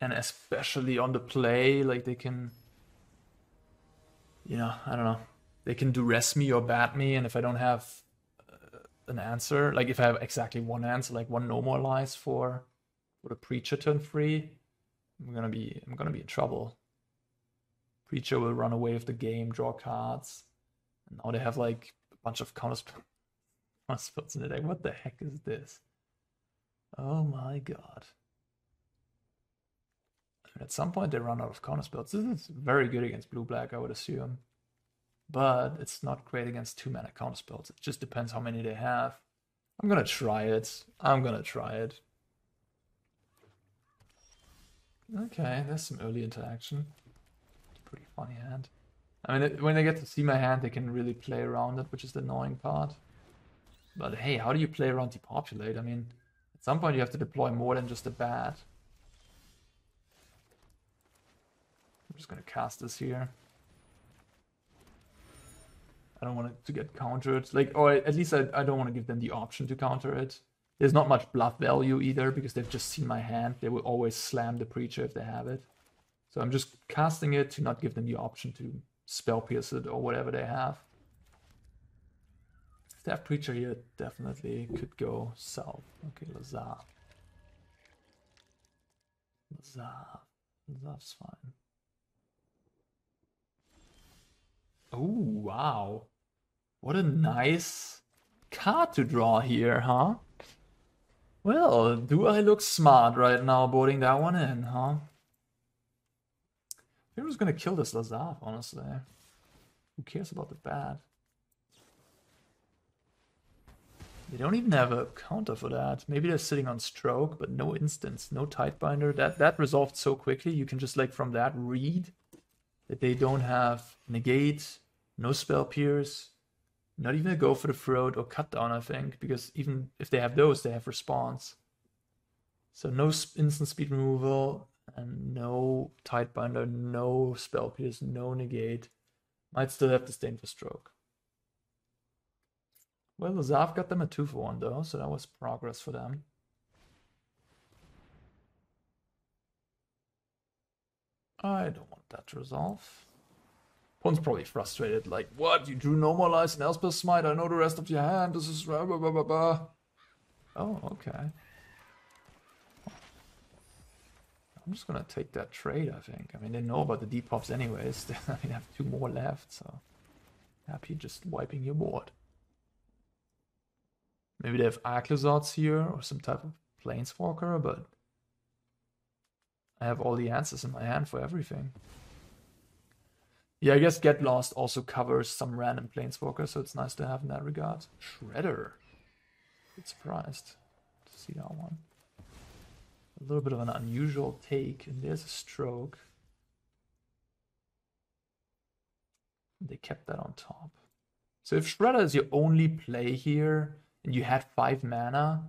And especially on the play, like they can... You know, I don't know. They can duress me or bat me, and if I don't have an answer, like if I have exactly one answer, like one normalize for the Preacher turn 3, I'm gonna be in trouble. Preacher will run away with the game, draw cards. And now they have like a bunch of counterspells in the deck. What the heck is this? Oh my god. At some point they run out of counterspells. This is very good against blue-black, I would assume. But it's not great against 2-mana counterspells. It just depends how many they have. I'm gonna try it. Okay, there's some early interaction. It's a pretty funny hand. I mean, when they get to see my hand, they can really play around it, which is the annoying part. But hey, how do you play around Depopulate? I mean, at some point you have to deploy more than just a bat. I'm just gonna cast this here. I don't want it to get countered. Like, or at least I don't want to give them the option to counter it. There's not much bluff value either, because they've just seen my hand. They will always slam the Preacher if they have it. So I'm just casting it to not give them the option to spell pierce it or whatever they have. If they have Preacher here, it definitely could go south. Okay, Lazav. Lazav's fine. Oh, wow. What a nice card to draw here, huh? Well, do I look smart right now boarding that one in, huh? I think I'm just gonna kill this Lazav, honestly. Who cares about the bat? They don't even have a counter for that. Maybe they're sitting on Stroke, but no instance, no Tidebinder. That resolved so quickly. You can just, like, from that read that they don't have Negate, no Spell Pierce, not even a Go for the Throat or Cut Down, I think, because even if they have those, they have Response. So no instant speed removal, and no Tidebinder, no Spell Pierce, no Negate. Might still have Disdain for Stroke. Well, Lazav got them a 2-for-1 though, so that was progress for them. I don't want that to resolve. Opponent's probably frustrated, like, what? You drew Normalize and Elspeth Smite, I know the rest of your hand, this is blah blah blah blah blah. Oh, okay. I'm just gonna take that trade, I think. I mean, they know about the depops anyways. I mean, I have 2 more left, so happy just wiping your board. Maybe they have Arclizards here, or some type of Planeswalker, but I have all the answers in my hand for everything. Yeah, I guess Get Lost also covers some random Planeswalker, so it's nice to have in that regard. Shredder. Bit surprised to see that one. A little bit of an unusual take, and there's a Stroke. They kept that on top. So if Shredder is your only play here, and you had 5 mana,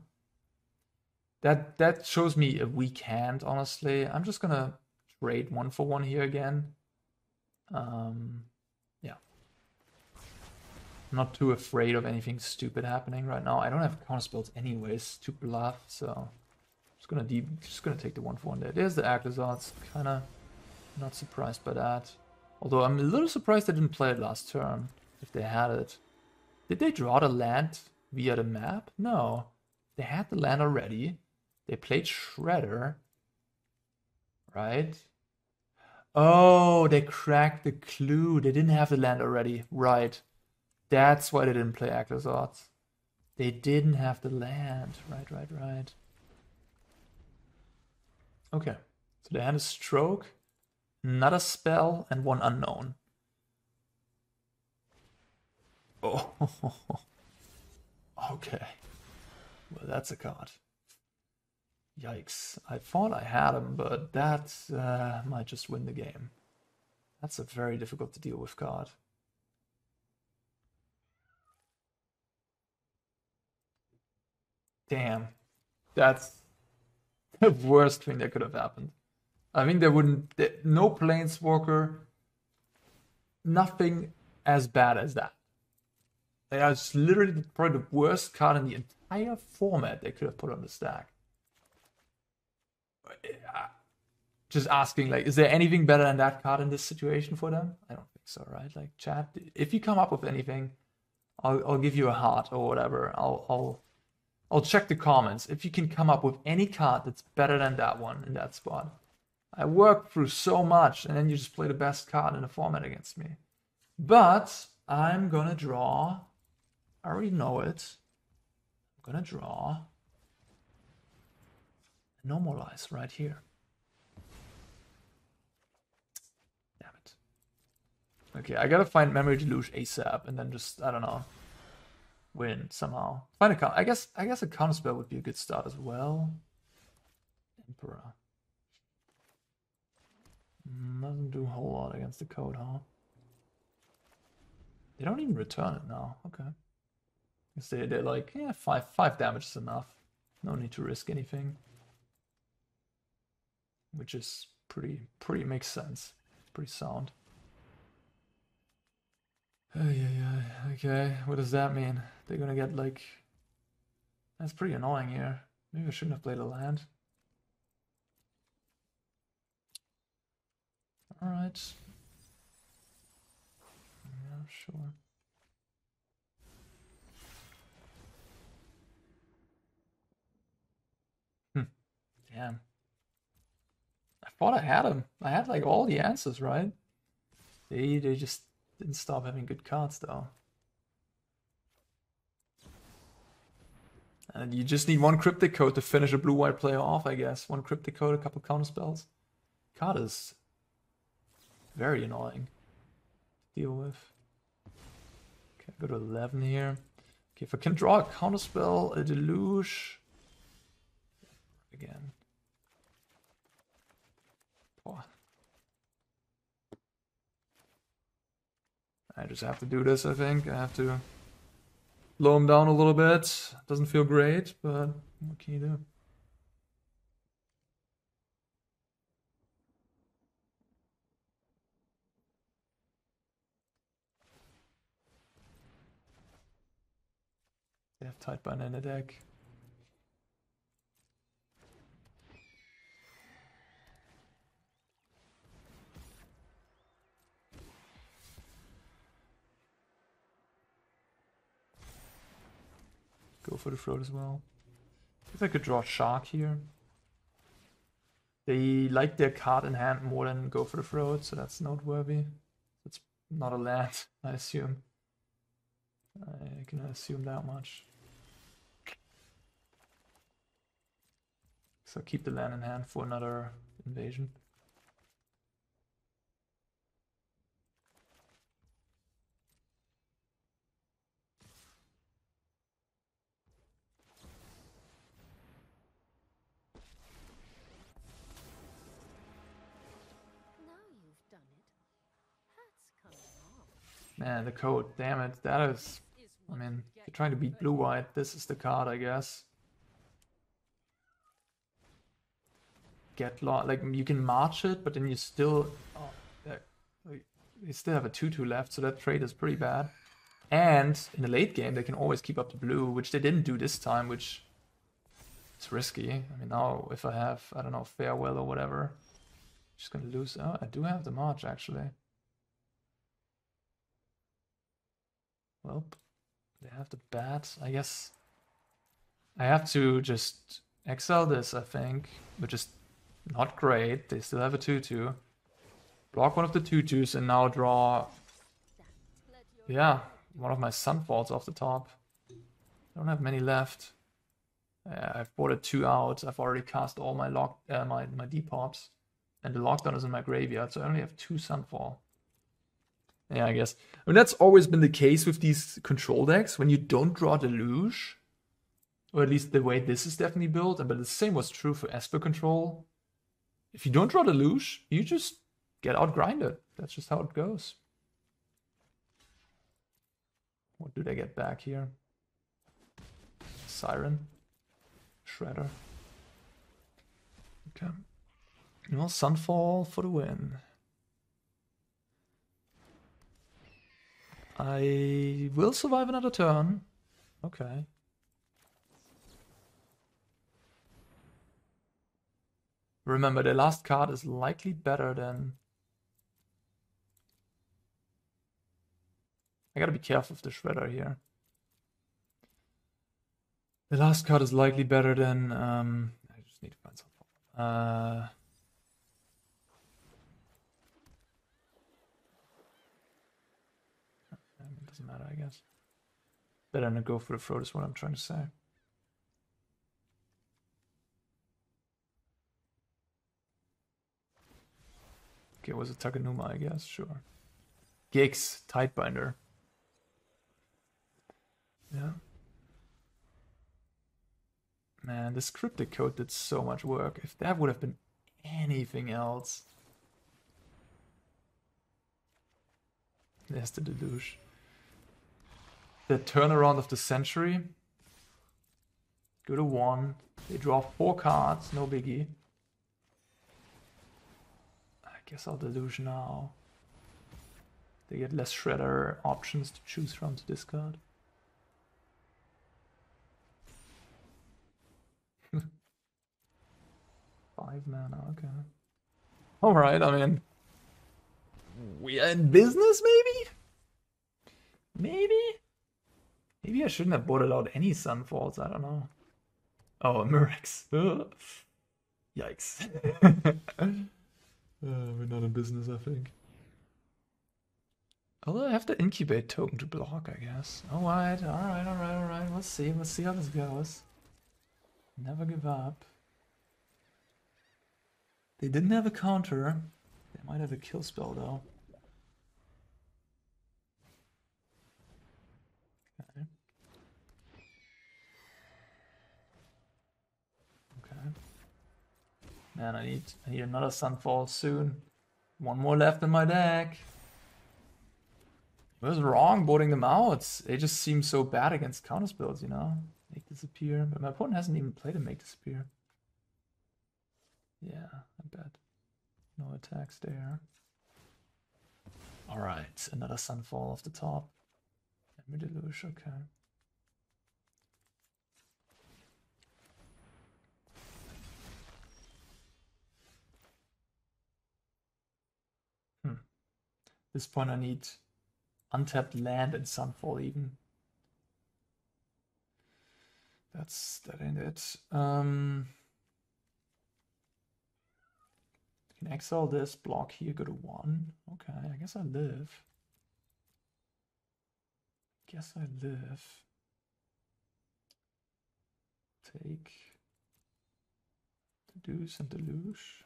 that shows me a weak hand, honestly. I'm just gonna trade 1-for-1 here again. Yeah. I'm not too afraid of anything stupid happening right now. I don't have counterspells anyways to bluff, so I'm just gonna take the 1-for-1 there. There's the Arclizards, kinda Not surprised by that. Although I'm a little surprised they didn't play it last turn, if they had it. Did they draw the land via the map? No. They had the land already. They played Shredder. Right? Oh, they cracked the clue. They didn't have the land already. Right. That's why they didn't play Ackless Odds. They didn't have the land. Right. Okay. So they had a stroke, another spell, and one unknown. Oh. Okay. Well, that's a card. Yikes. I thought I had him, but that might just win the game. That's a very difficult to deal with card. Damn. That's the worst thing that could have happened. I think there wouldn't... No Planeswalker... Nothing as bad as that. That's literally probably the worst card in the entire format they could have put on the stack. Just asking, like, is there anything better than that card in this situation for them? I don't think so, right? Like, chat, if you come up with anything, I'll give you a heart or whatever. I'll check the comments. If you can come up with any card that's better than that one in that spot. I worked through so much, and then you just play the best card in the format against me. But I'm gonna draw. I already know it. I'm gonna draw. Normalize right here. Damn it. Okay, I gotta find Memory Deluge ASAP and then just, I don't know, win somehow. Find a count. I guess a counterspell would be a good start as well. Emperor. Doesn't do a whole lot against the code, huh? They don't even return it now. Okay. Guess they're like, yeah, five damage is enough. No need to risk anything. Which is pretty makes sense. Pretty sound. Yeah. Okay, what does that mean? They're gonna get like... That's pretty annoying here. Maybe I shouldn't have played a land. Alright. Yeah, sure. Damn. I thought I had him. I had like all the answers, right? They just didn't stop having good cards though. And you just need one cryptic code to finish a blue-white player off, I guess. One cryptic code, a couple counter spells. Card is very annoying to deal with. Okay, go to 11 here. Okay, if I can draw a counter spell, a deluge. Again. Oh. I just have to do this, I think. I have to slow him down a little bit. Doesn't feel great, but what can you do? They have Tidebind in the deck. Go for the throat as well. If I could draw Shark here. They like their card in hand more than go for the throat, so that's noteworthy. It's not a land, I assume. I can assume that much. So keep the land in hand for another invasion. Man, the code, damn it, that is... I mean, if you're trying to beat blue-white, this is the card, I guess. Get lost, like, you can march it, but then you still... Oh, you still have a 2-2 left, so that trade is pretty bad. And in the late game, they can always keep up the blue, which they didn't do this time, which is risky. I mean, now if I have, I don't know, Farewell or whatever, Just gonna lose. Oh, I do have the march actually. Well, they have the bat. I guess I have to just exile this, I think, which is not great. They still have a 2/2. Block one of the 2/2s and now draw. Yeah, one of my Sunfalls off the top. I don't have many left. I've boarded 2 out. I've already cast all my my Depops. And the lockdown is in my graveyard, so I only have 2 Sunfall. Yeah, I guess. I mean, that's always been the case with these control decks. When you don't draw Deluge, or at least the way this is definitely built, but the same was true for Esper control. If you don't draw Deluge, you just get outgrinded. That's just how it goes. What do they get back here? Siren. Shredder. Okay. Well, Sunfall for the win. I will survive another turn. Okay. Remember, the last card is likely better than... I gotta be careful with the Shredder here. The last card is likely better than... I just need to find something. It doesn't matter, I guess. Better than go for the throat is what I'm trying to say. Okay, it was a Takenuma, I guess, sure. Gigs, Tidebinder. Yeah. Man, this cryptic code did so much work. If that would have been anything else. There's the Deluge. The turnaround of the century. Go to 1. They draw 4 cards, no biggie. I guess I'll Deluge now. They get less Shredder options to choose from to discard. Five mana, okay. Alright, I mean... We are in business, maybe? Maybe? Maybe I shouldn't have boarded out any Sunfalls, I don't know. Oh, Mirrex. Yikes. We're not in business, I think. Although I have the Incubate token to block, I guess. Alright. Let's see how this goes. Never give up. They didn't have a counter. They might have a kill spell, though. Okay. Okay. Man, I need another Sunfall soon. One more left in my deck. I was wrong boarding them out. They just seem so bad against counter spells, you know? Make disappear. But my opponent hasn't even played a make disappear. Yeah, I bet. No attacks there. Alright, another Sunfall off the top. Memory Deluge, okay. At this point I need untapped land and Sunfall even. That ain't it. Can exile this, block here, go to 1. Okay, I guess I live. Take Deduce and Deluge.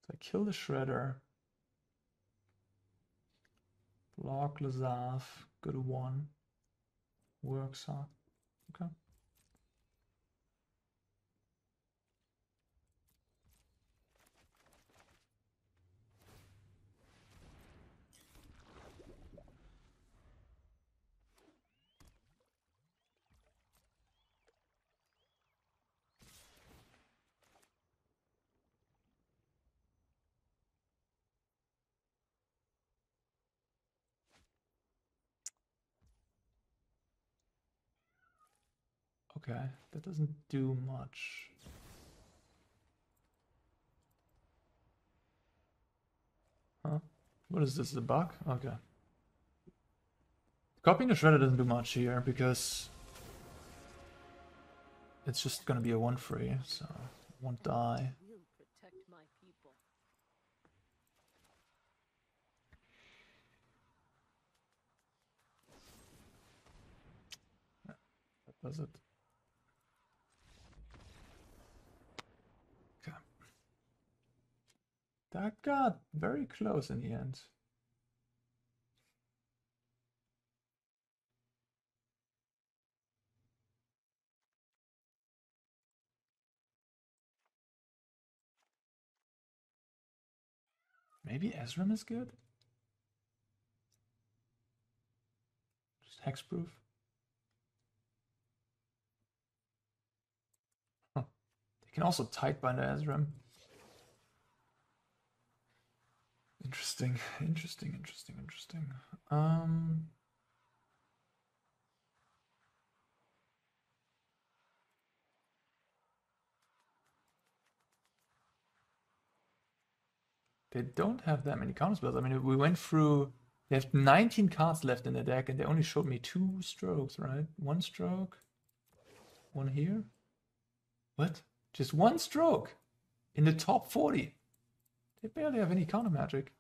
So I kill the Shredder. Block Lazav, go to 1. Works, huh? Okay. Okay, that doesn't do much. Huh? What is this, a bug? Okay. Copying the Shredder doesn't do much here because it's just gonna be a 1/3, so it won't die. Will protect my people. That does it. Okay. That got very close in the end. Maybe Ezrim is good? Just hexproof. Huh. They can also Tidebind Ezrim. Interesting, interesting, interesting, interesting. They don't have that many counter spells. I mean, we went through. They have 19 cards left in the deck, and they only showed me 2 strokes, right? 1 stroke, 1 here. What? Just 1 stroke in the top 40. They barely have any counter magic.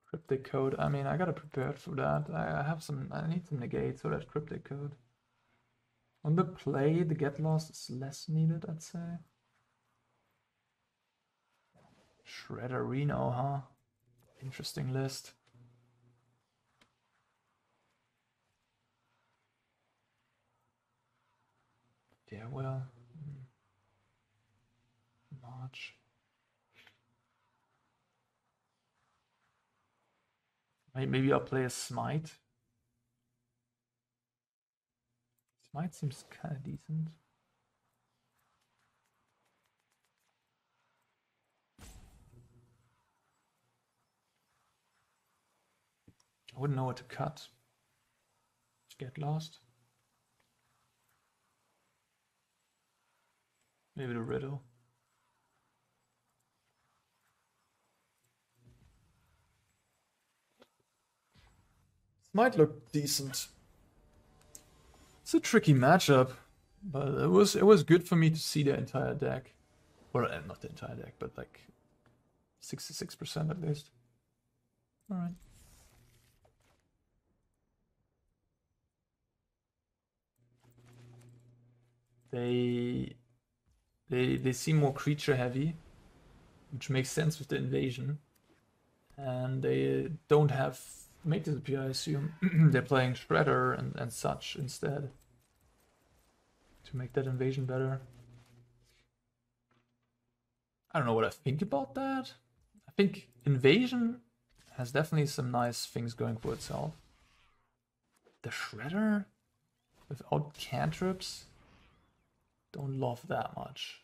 Cryptic code. I mean, I gotta prepare for that. I have some. I need some negates for that cryptic code. On the play, the get lost is less needed, I'd say. Shredder Reno, huh? Interesting list. Yeah, well, March. Maybe I'll play a Smite. Smite seems kind of decent. I wouldn't know what to cut. Get lost. Maybe the riddle. Might look decent. It's a tricky matchup, but it was good for me to see the entire deck. Or not the entire deck, but like 66% at least. Alright. They seem more creature heavy, which makes sense with the invasion. And they don't have Make Disappear, I assume. They're playing Shredder and such instead. To make that invasion better. I don't know what I think about that. I think invasion has definitely some nice things going for itself. The Shredder without cantrips, don't love that much.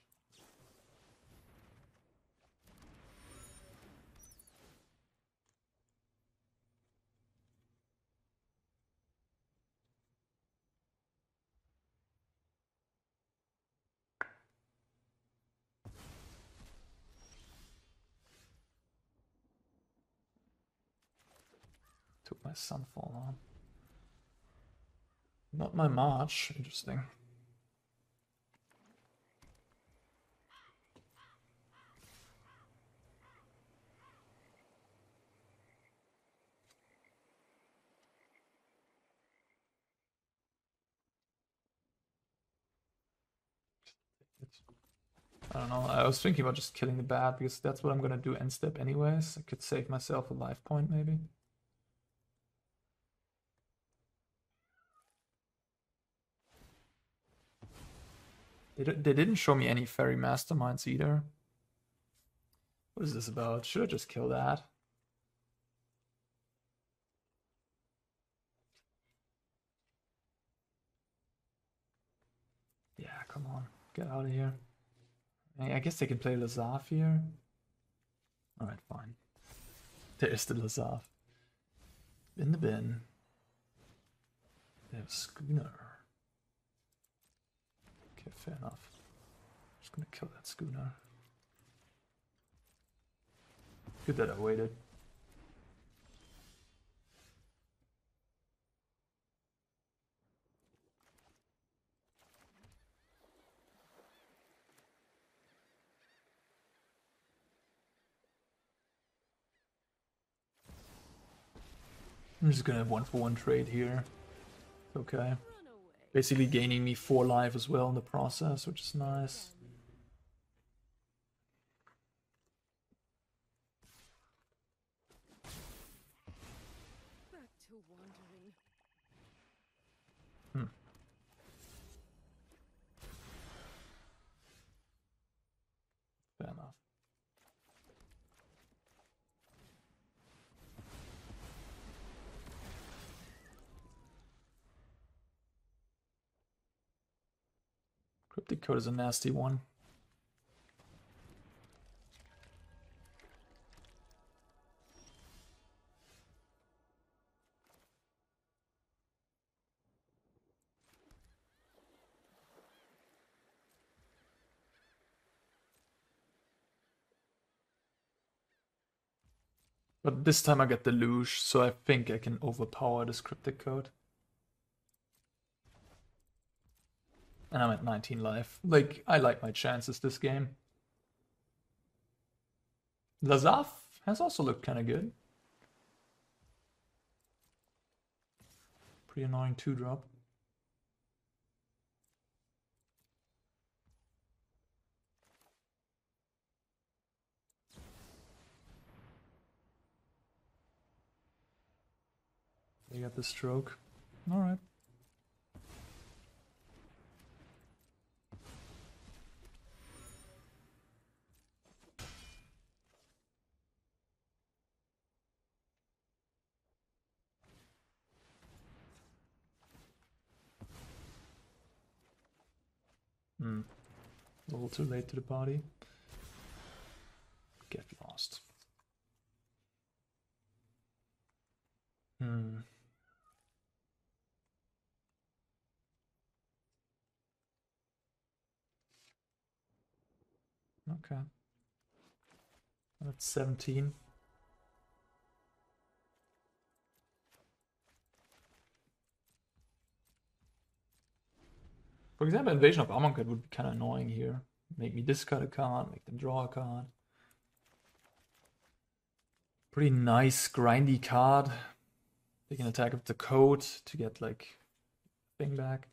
Took my Sunfall on. Not my March. Interesting. I don't know. I was thinking about just killing the bat because that's what I'm gonna do end step anyways. I could save myself a life point maybe. They didn't show me any fairy masterminds either. What is this about? Should I just kill that? Yeah, come on. Get out of here. I guess they can play Lazaf here. Alright, fine. There's the Lazav. In the bin. There's Schooner. Okay, fair enough. Just gonna kill that Schooner. Good that I waited. I'm just gonna have 1-for-1 trade here. Okay. Basically gaining me 4 life as well in the process, which is nice. Back to wandering. Fair enough. Cryptic Code is a nasty one. But this time I get Deluge, so I think I can overpower this Cryptic Code. And I'm at 19 life. Like, I like my chances this game. Lazav has also looked kind of good. Pretty annoying 2-drop. They got the stroke. Alright. A little too late to the party. Get lost. Okay. That's 17. For example, Invasion of Amonkhet would be kind of annoying here. Make me discard a card, make them draw a card. Pretty nice, grindy card. They can attack with the code to get, like, thing back.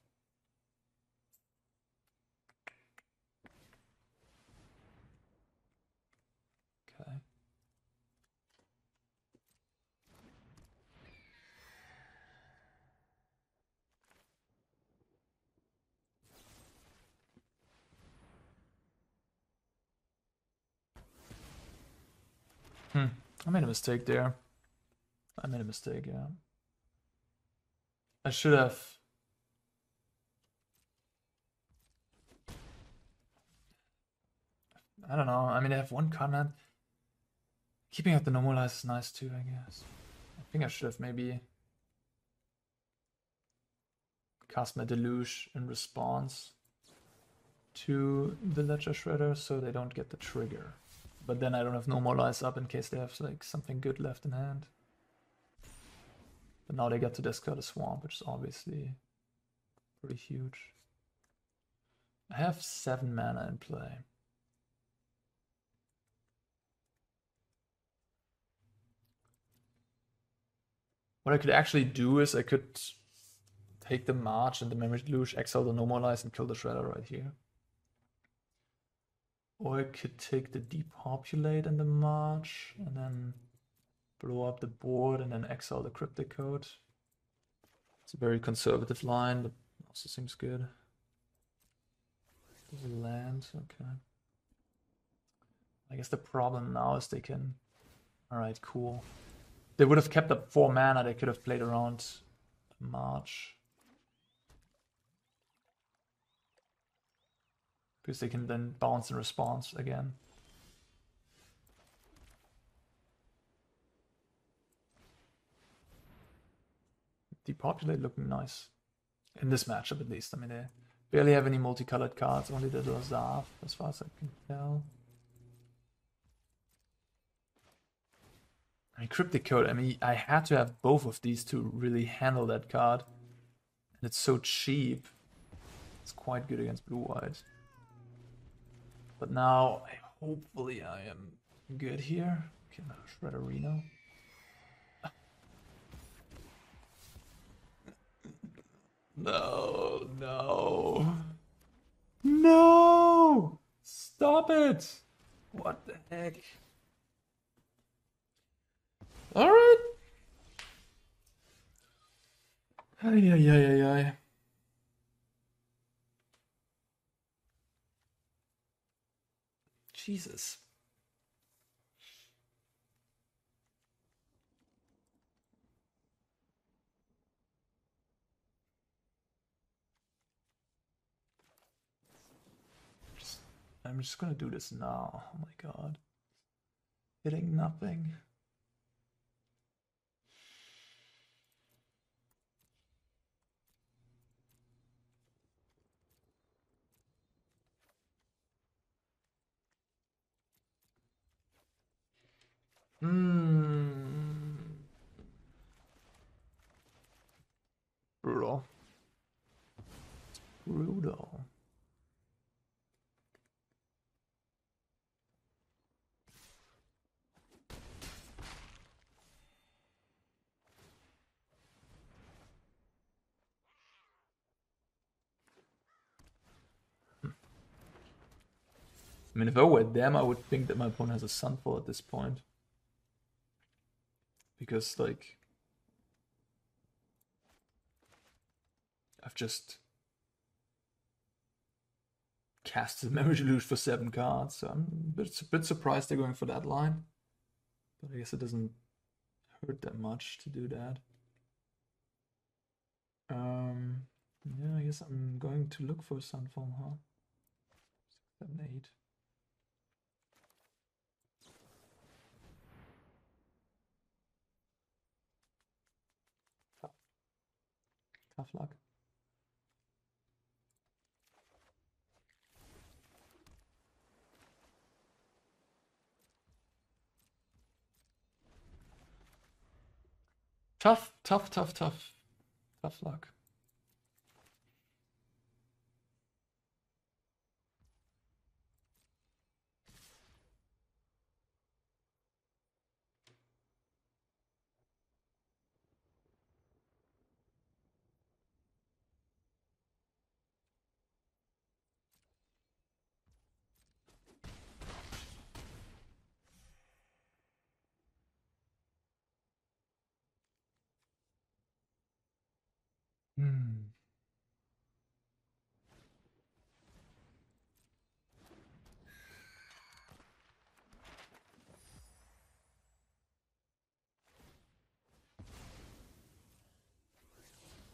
Okay. I made a mistake there. I made a mistake, yeah. I should have... I don't know. I mean, I have one comment. Keeping out the normalize is nice too, I guess. I think I should have maybe cast my Deluge in response to the Ledger Shredder so they don't get the trigger. But then I don't have normalize up in case they have like something good left in hand. But now they get to discard a Swamp, which is obviously pretty huge. I have 7 mana in play. What I could actually do is I could take the March and the Memory Deluge, exile the Normalize, and kill the Shredder right here. Or I could take the Depopulate and the March, and then blow up the board, and then exile the Cryptic Code. It's a very conservative line, but also seems good. Does it land? Okay. I guess the problem now is they can... Alright, cool. They would have kept up 4 mana, they could have played around March. Because they can then bounce in response again. Depopulate looking nice. In this matchup, at least. I mean, they barely have any multicolored cards, only the Zav, as far as I can tell. I mean, Cryptic Code, I mean, I had to have both of these to really handle that card. And it's so cheap. It's quite good against blue-white. But now, hopefully I am good here. Okay, now Shredder Reno. No, no. No! Stop it! What the heck? Alright. Ay, ay, ay, ay, ay. Jesus. I'm just gonna do this now. Oh my god. Hitting nothing. Brutal. Brutal. I mean, if I were them, I would think that my opponent has a Sunfall at this point. Because, like, I've just casted Memory Deluge for 7 cards, so I'm a bit surprised they're going for that line. But I guess it doesn't hurt that much to do that. Yeah, I guess I'm going to look for Sunfall, huh? 6, 7, 8. Tough luck. Tough luck.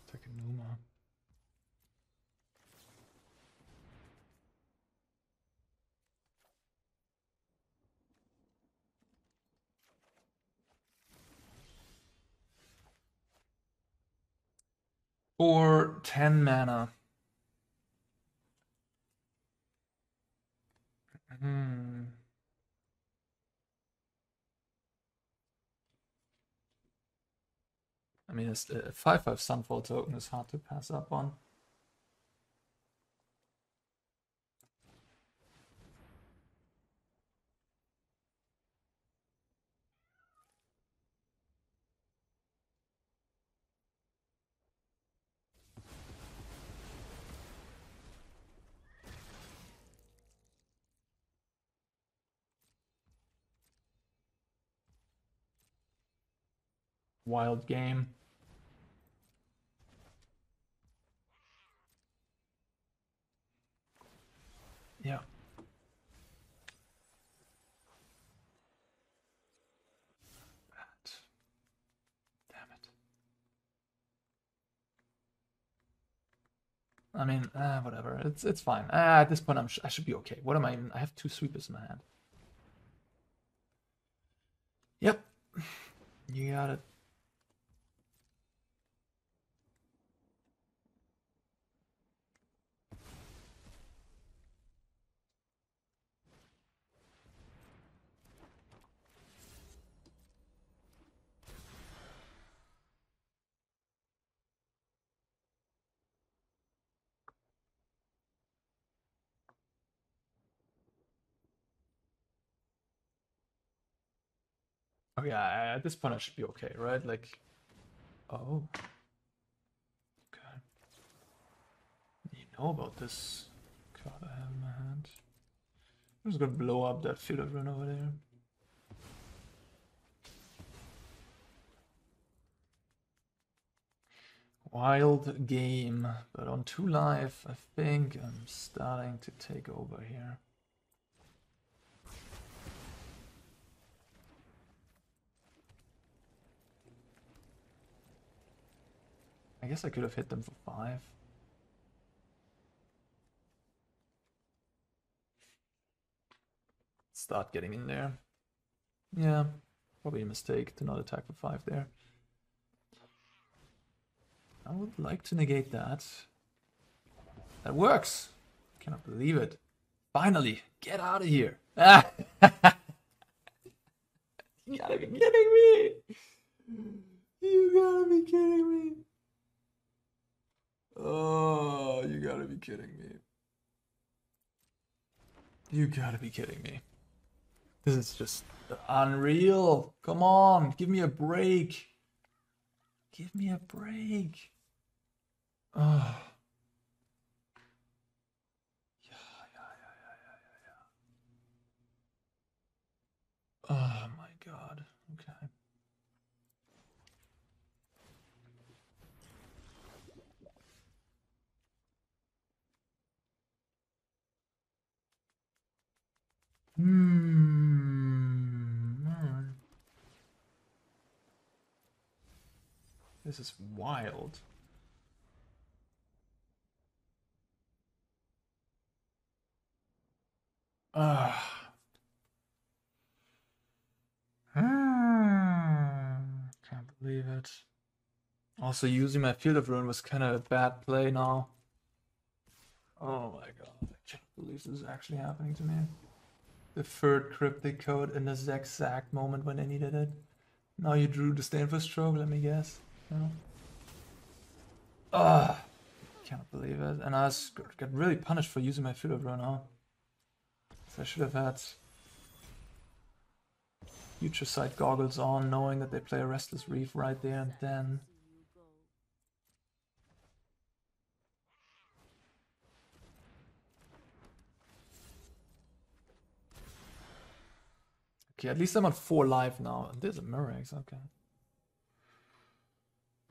Takenuma. For 10 mana. I mean, a 5/5 Sunfall token is hard to pass up on. Wild game. Yeah. Damn it. I mean, whatever. It's fine. At this point, I should be okay. What am I even? I have 2 sweepers in my hand. Yep. You got it. Oh yeah, at this point I should be okay, right? Like, oh, okay. You know about this card I have in my hand. I'm just gonna blow up that field of run over there. Wild game, but on 2 life, I think I'm starting to take over here. I guess I could have hit them for 5. Start getting in there. Yeah, probably a mistake to not attack for 5 there. I would like to negate that. That works! Cannot believe it. Finally, get out of here! Ah! You gotta be kidding me! You gotta be kidding me! Oh, you gotta be kidding me. You gotta be kidding me. This is just unreal. Come on, give me a break. Give me a break. Oh. Yeah. Oh my god. Okay. This is wild. Can't believe it. Also, using my Field of Ruin was kind of a bad play now. Oh my god, I can't believe this is actually happening to me. The third cryptic code in the exact moment when I needed it. Now you drew the stand for stroke, let me guess. No. Can't believe it. And I got really punished for using my Field of Ruin now. So I should have had Future Sight goggles on, knowing that they play a Restless Reef right there and then. Okay, at least I'm on 4 life now. There's a Mirrex, okay.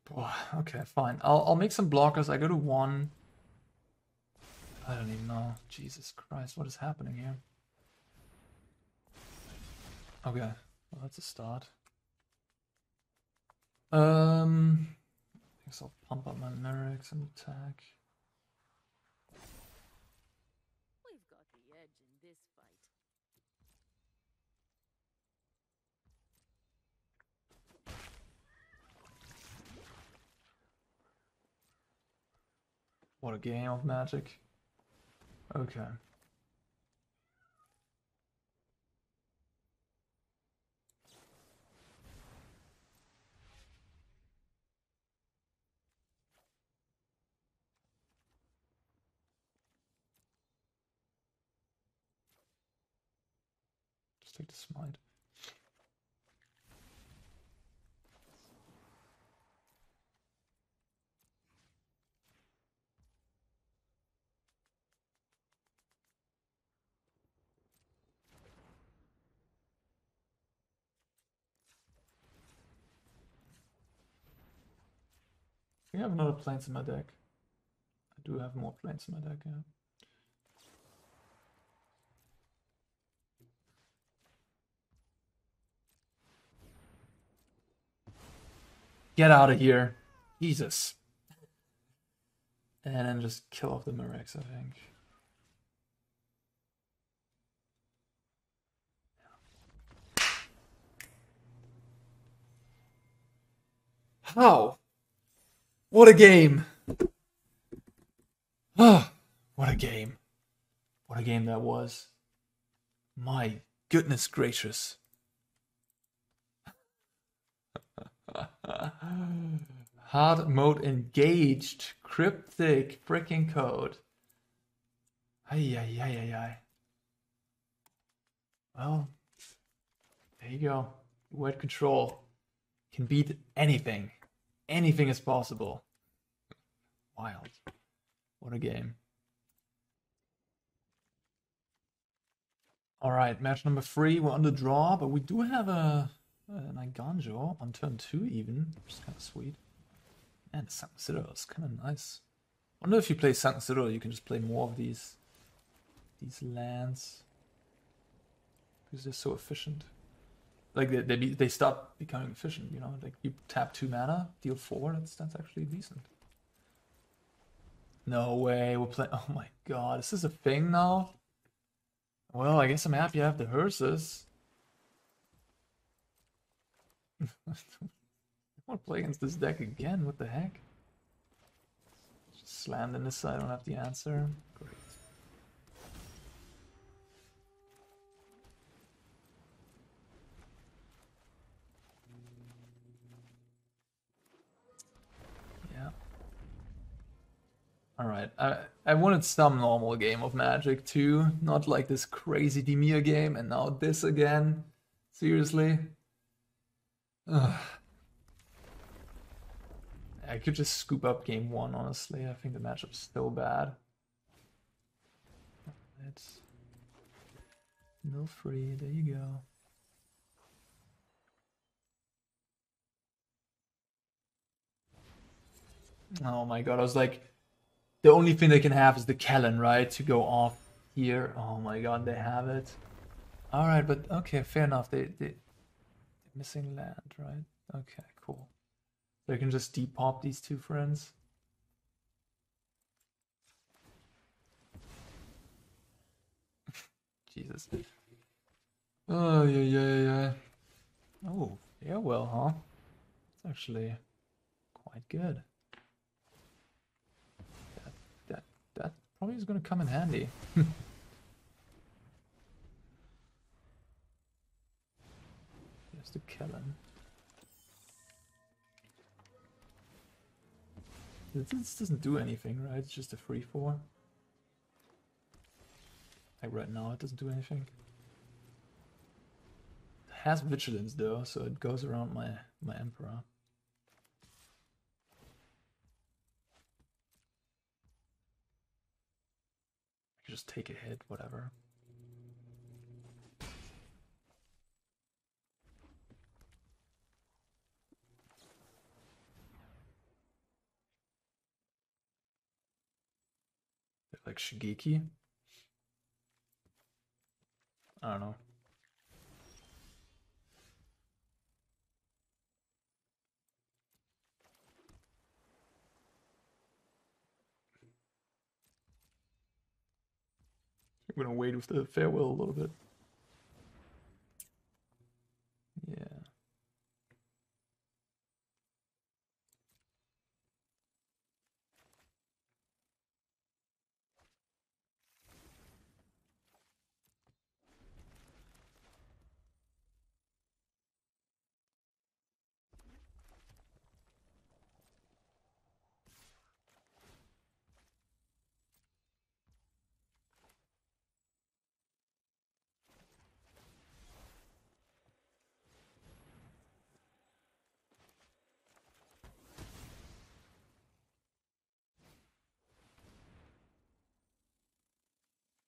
Boy, okay, fine. I'll make some blockers. I go to 1. I don't even know. Jesus Christ, what is happening here? Okay, well, that's a start. I guess I'll pump up my Mirrex and attack. We've got the edge in this fight. What a game of Magic. Okay. Just take the Smite. I have another planes in my deck. I do have more planes in my deck, yeah. Get out of here. Jesus. And then just kill off the Mirrex, I think. How? What a game. Ah, what a game. What a game that was. My goodness gracious. Hard mode engaged. Cryptic freaking code. Ay. Well, there you go. Word control can beat anything. Anything is possible. Wild. What a game. Alright, match number 3. We're on the draw, but we do have an Eiganjo on turn 2 even, which is kind of sweet. And Sunken Citadel is kind of nice. Wonder if you play Sunken Citadel, you can just play more of these lands. Because they're so efficient. Like, they start becoming efficient, you know? Like, you tap 2 mana, deal 4, that's actually decent. No way, we're playing... Oh my god, is this a thing now? Well, I guess I'm happy I have the hearses. I want to play against this deck again, what the heck? Just slammed in this side, I don't have the answer. Great. Yeah. Alright, I wanted some normal game of Magic too, not like this crazy Dimir game, and now this again. Seriously? Ugh. I could just scoop up game 1, honestly. I think the matchup's so bad. It's mill free, there you go. Oh my god, I was like, the only thing they can have is the Kellen, right? To go off here. Oh my god, they have it. Alright, but okay, fair enough. They're missing land, right? Okay, cool. They can just depop these 2 friends. Jesus. Oh, yeah. Oh, yeah, well, huh? It's actually quite good. That probably is going to come in handy. There's the Kellen. This doesn't do anything, right? It's just a 3/4. Like right now, it doesn't do anything. It has Vigilance though, so it goes around my Emperor. I can just take a hit, whatever. Like Shigeki? I don't know. I'm gonna wait with the farewell a little bit. Yeah.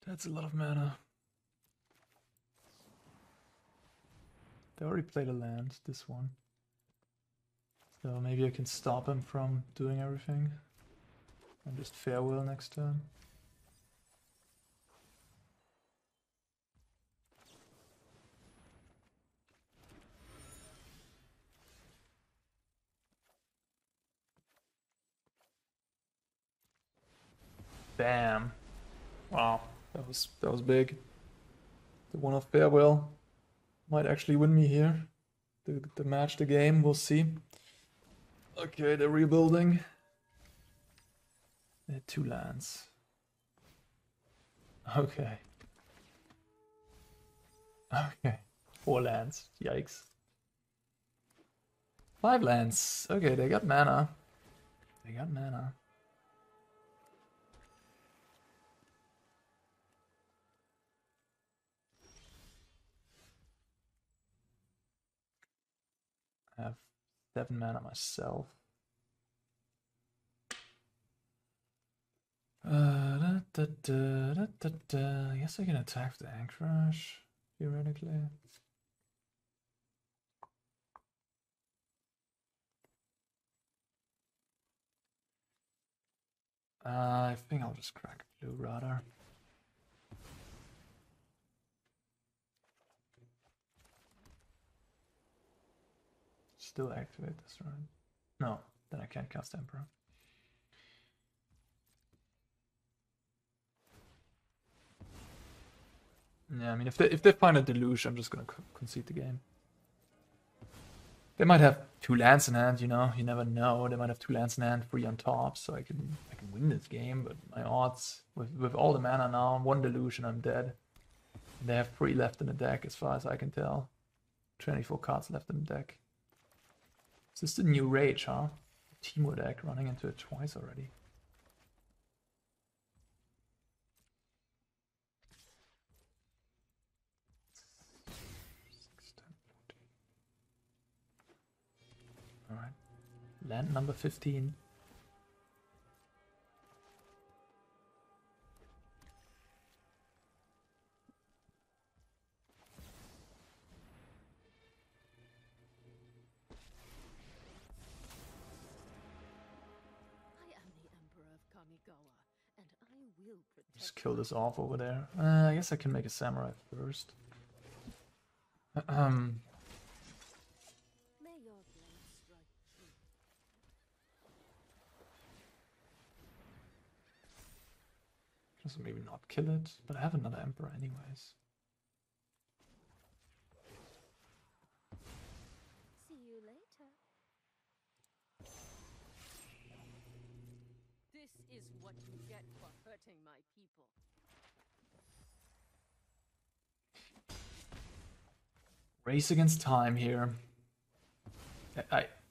That's a lot of mana. They already played a land, this one. So maybe I can stop him from doing everything. And just farewell next turn. Bam. Wow, that was big. The one of farewell might actually win me here. The match, the game, we'll see. Okay, they're rebuilding. They had 2 lands. Okay. Okay. 4 lands. Yikes. 5 lands. Okay, they got mana. They got mana. 7 mana myself. I guess I can attack the Anchorage, theoretically. I think I'll just crack blue rather. Still activate this, right? No, then I can't cast Emperor. Yeah, I mean, if they find a Deluge, I'm just gonna concede the game. They might have 2 lands in hand, you know. You never know. They might have 2 lands in hand, 3 on top, so I can win this game. But my odds with all the mana now, 1 Deluge and I'm dead. And they have 3 left in the deck, as far as I can tell. 24 cards left in the deck. Is this the new Rage, huh? Teemo deck running into it twice already. Alright. Land number 15. Just kill this off over there. I guess I can make a samurai first. Just maybe not kill it, but I have another emperor anyways. See you later. This is what you get for hurting my people. Race against time here.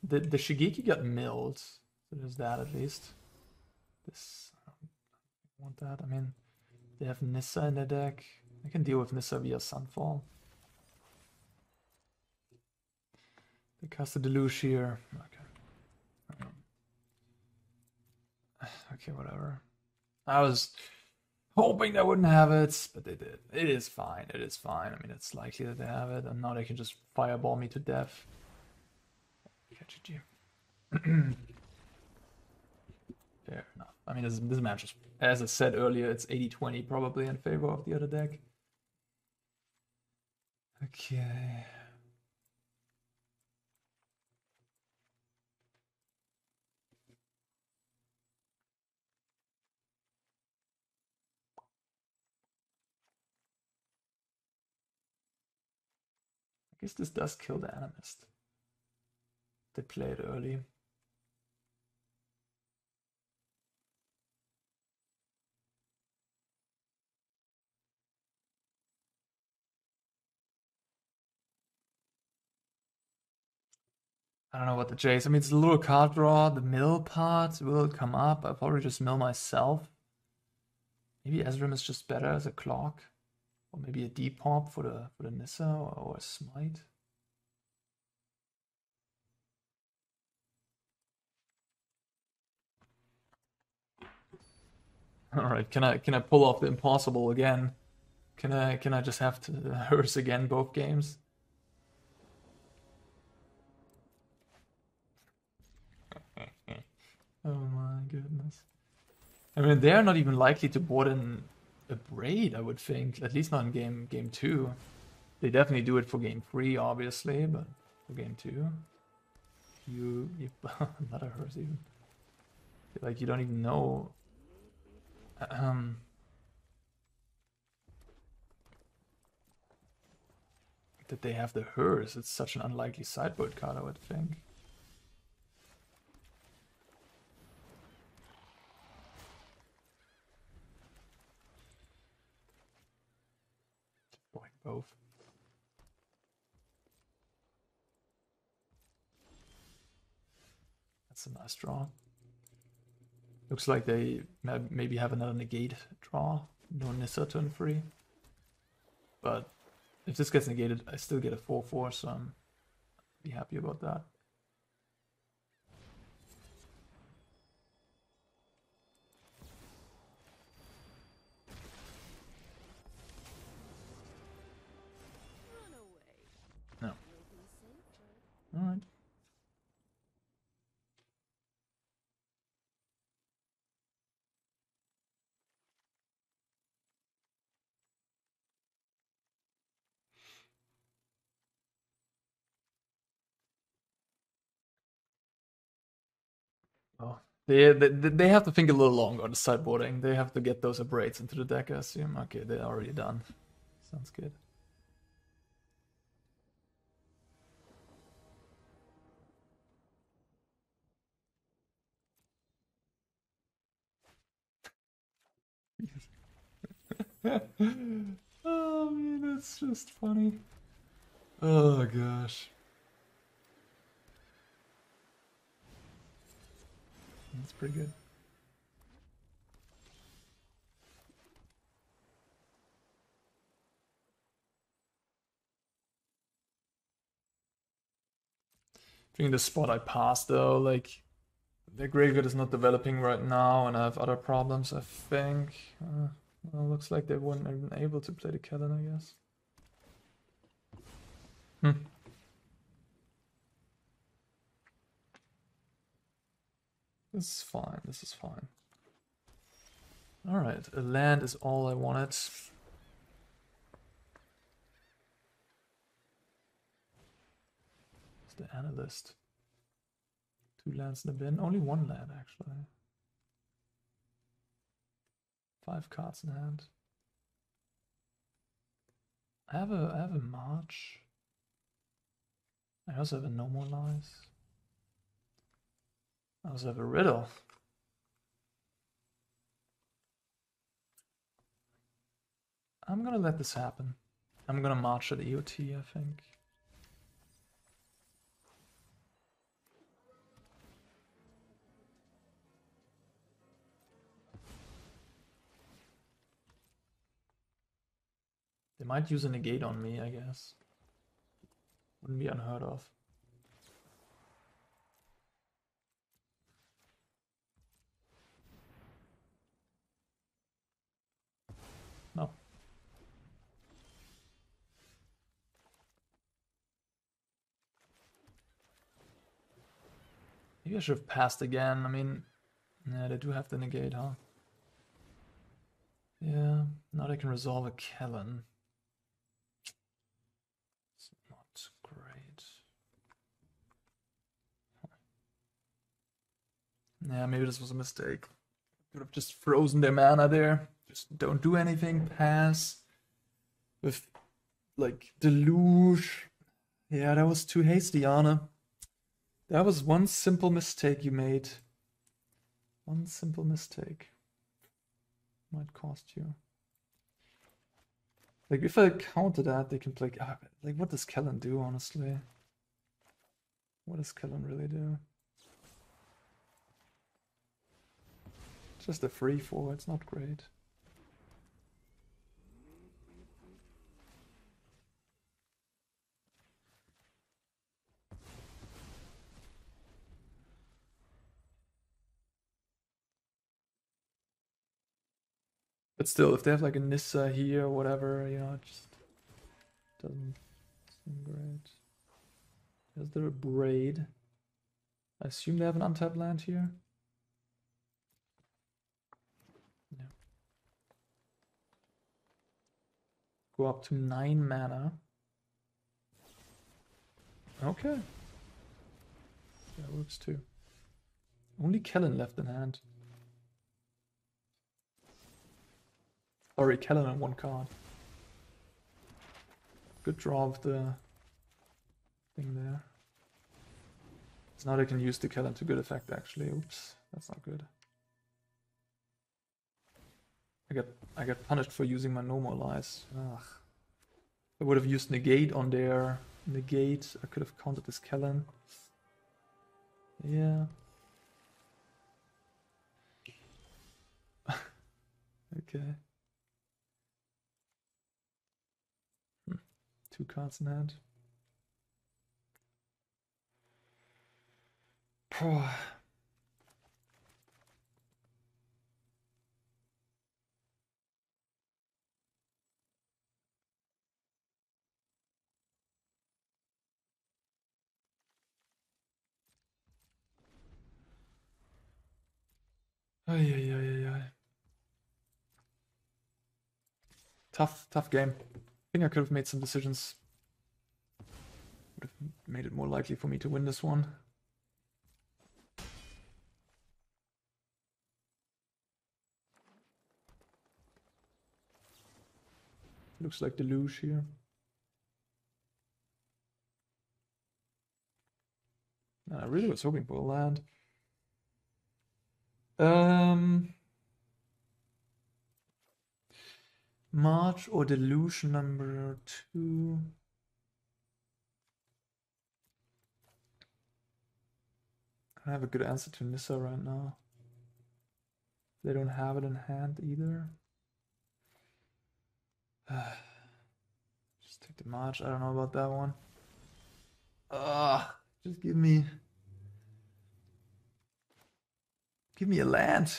The Shigeki got milled, so there's that at least. This I don't want that. I mean, they have Nissa in their deck. I can deal with Nissa via Sunfall. They cast a Deluge here. Okay. Okay, whatever. I was hoping they wouldn't have it, but they did. It is fine. It is fine. I mean, it's likely that they have it, and now they can just fireball me to death. Okay, GG. Fair enough. I mean, this match is, as I said earlier, it's 80-20 probably in favor of the other deck. Okay. I guess this does kill the Animist. They play it early. I don't know what the Jace. I mean, it's a little card draw. The mill part will come up. I'll probably just mill myself. Maybe Ezrim is just better as a clock. Or maybe a Depop for the Nissa or a Smite. Alright, can I pull off the impossible again? Can I just have to hearse again both games? Oh my goodness. I mean, they're not even likely to board in a Braid, I would think. At least not in game 2. They definitely do it for game 3, obviously, but for game 2. You not a hearse even. Like, you don't even know. That they have the hearse. It's such an unlikely sideboard card, I would think. Both. That's a nice draw. Looks like they maybe have another negate draw. No Nissa turn 3. But if this gets negated, I still get a 4/4, so I'm be happy about that. Oh, they have to think a little longer on the sideboarding. They have to get those abrades into the deck, I assume. Okay, they're already done. Sounds good. Oh man, that's just funny. Oh gosh. That's pretty good. I think the spot I passed though, like the graveyard is not developing right now, and I have other problems. I think. Well, looks like they weren't even able to play the Kellen, I guess. This is fine. This is fine. All right, a land is all I wanted. It's the analyst. 2 lands in the bin. Only 1 land, actually. 5 cards in hand. I have a March. I also have a No More Lies. I also have a Riddle. I'm gonna let this happen. I'm gonna march at EOT, I think. They might use a negate on me, I guess. Wouldn't be unheard of. No. Maybe I should have passed again. I mean, yeah, they do have the negate, huh? Yeah, now they can resolve a Kellen. It's not great. Yeah, maybe this was a mistake. Could have just frozen their mana there. Just don't do anything, pass. With, like, Deluge. Yeah, that was too hasty, Arne. That was one simple mistake you made. One simple mistake. Might cost you. Like, if I counter that, they can play... like, what does Kellen do, honestly? What does Kellen really do? Just a free 4, it's not great. But still, if they have like a Nissa here or whatever, you know, it just doesn't seem great. Is there a Braid? I assume they have an untapped land here. Yeah. Go up to 9 mana. Okay. That works too. Only Kellen left in hand. Sorry, Kellen on 1 card. Good draw of the thing there. So now they can use the Kellen to good effect actually. Oops, that's not good. I get punished for using my No More Lies. Ugh. I would have used negate on their negate. I could have countered this Kellen. Yeah. Okay. 2 cards in hand. Ay. Tough game. I think I could have made some decisions. Would have made it more likely for me to win this one. Looks like Deluge here. I really was hoping for a land. March or Deluge number 2. I don't have a good answer to Nissa right now. They don't have it in hand either. Just take the March. I don't know about that one. Just give me a land.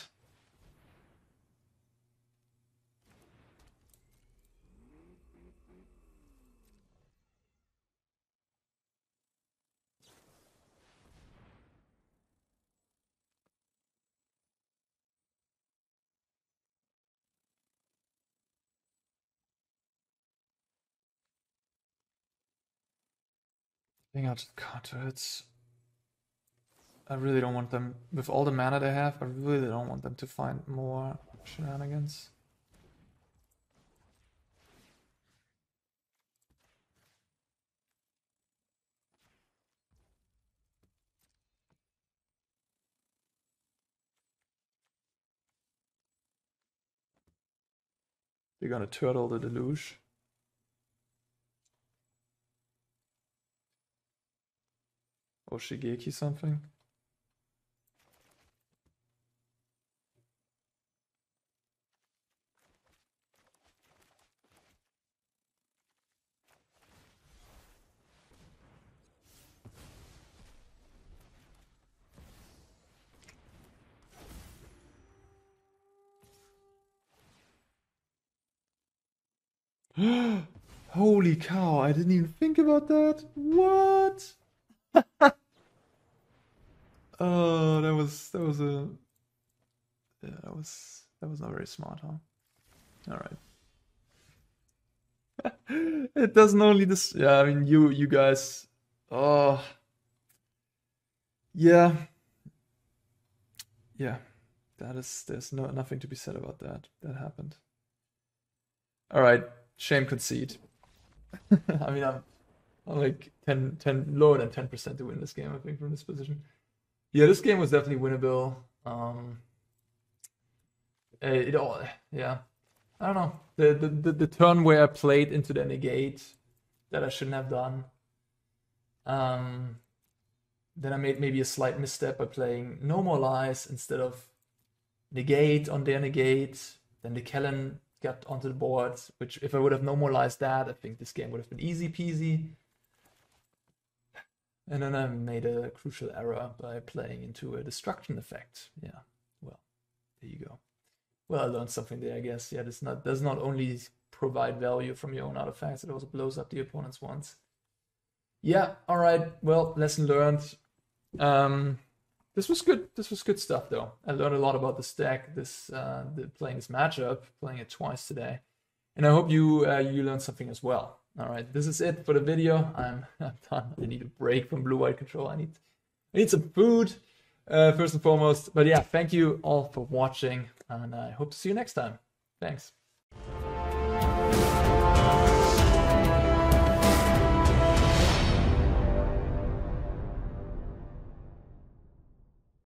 I think I'll just counter it. I really don't want them, with all the mana they have, I really don't want them to find more shenanigans. They're gonna turtle the Deluge. Or Shigeki something. Holy cow, I didn't even think about that. What? Oh, that was a, yeah, that was not very smart, huh? All right. It doesn't only this, yeah, I mean you guys, oh, yeah. There's nothing to be said about that. That happened. All right, shame concede. I mean, I'm like 10 lower than 10% to win this game, I think, from this position. Yeah, this game was definitely winnable. Yeah. I don't know. The turn where I played into the negate that I shouldn't have done. Then I made maybe a slight misstep by playing No More Lies instead of negate on their negate. Then the Kellen got onto the board, which if I would have No More Lies that, I think this game would have been easy peasy. And then I made a crucial error by playing into a destruction effect. Yeah, well, there you go. Well, I learned something there, I guess. Yeah, this does not only provide value from your own artifacts, it also blows up the opponent's ones. Yeah, all right. Well, lesson learned. This was good. This was good stuff, though. I learned a lot about the stack. Playing this matchup, playing it twice today, and I hope you learned something as well. All right, this is it for the video. I'm done. I need a break from blue-white control. I need some food first and foremost. But yeah, thank you all for watching, and I hope to see you next time. Thanks.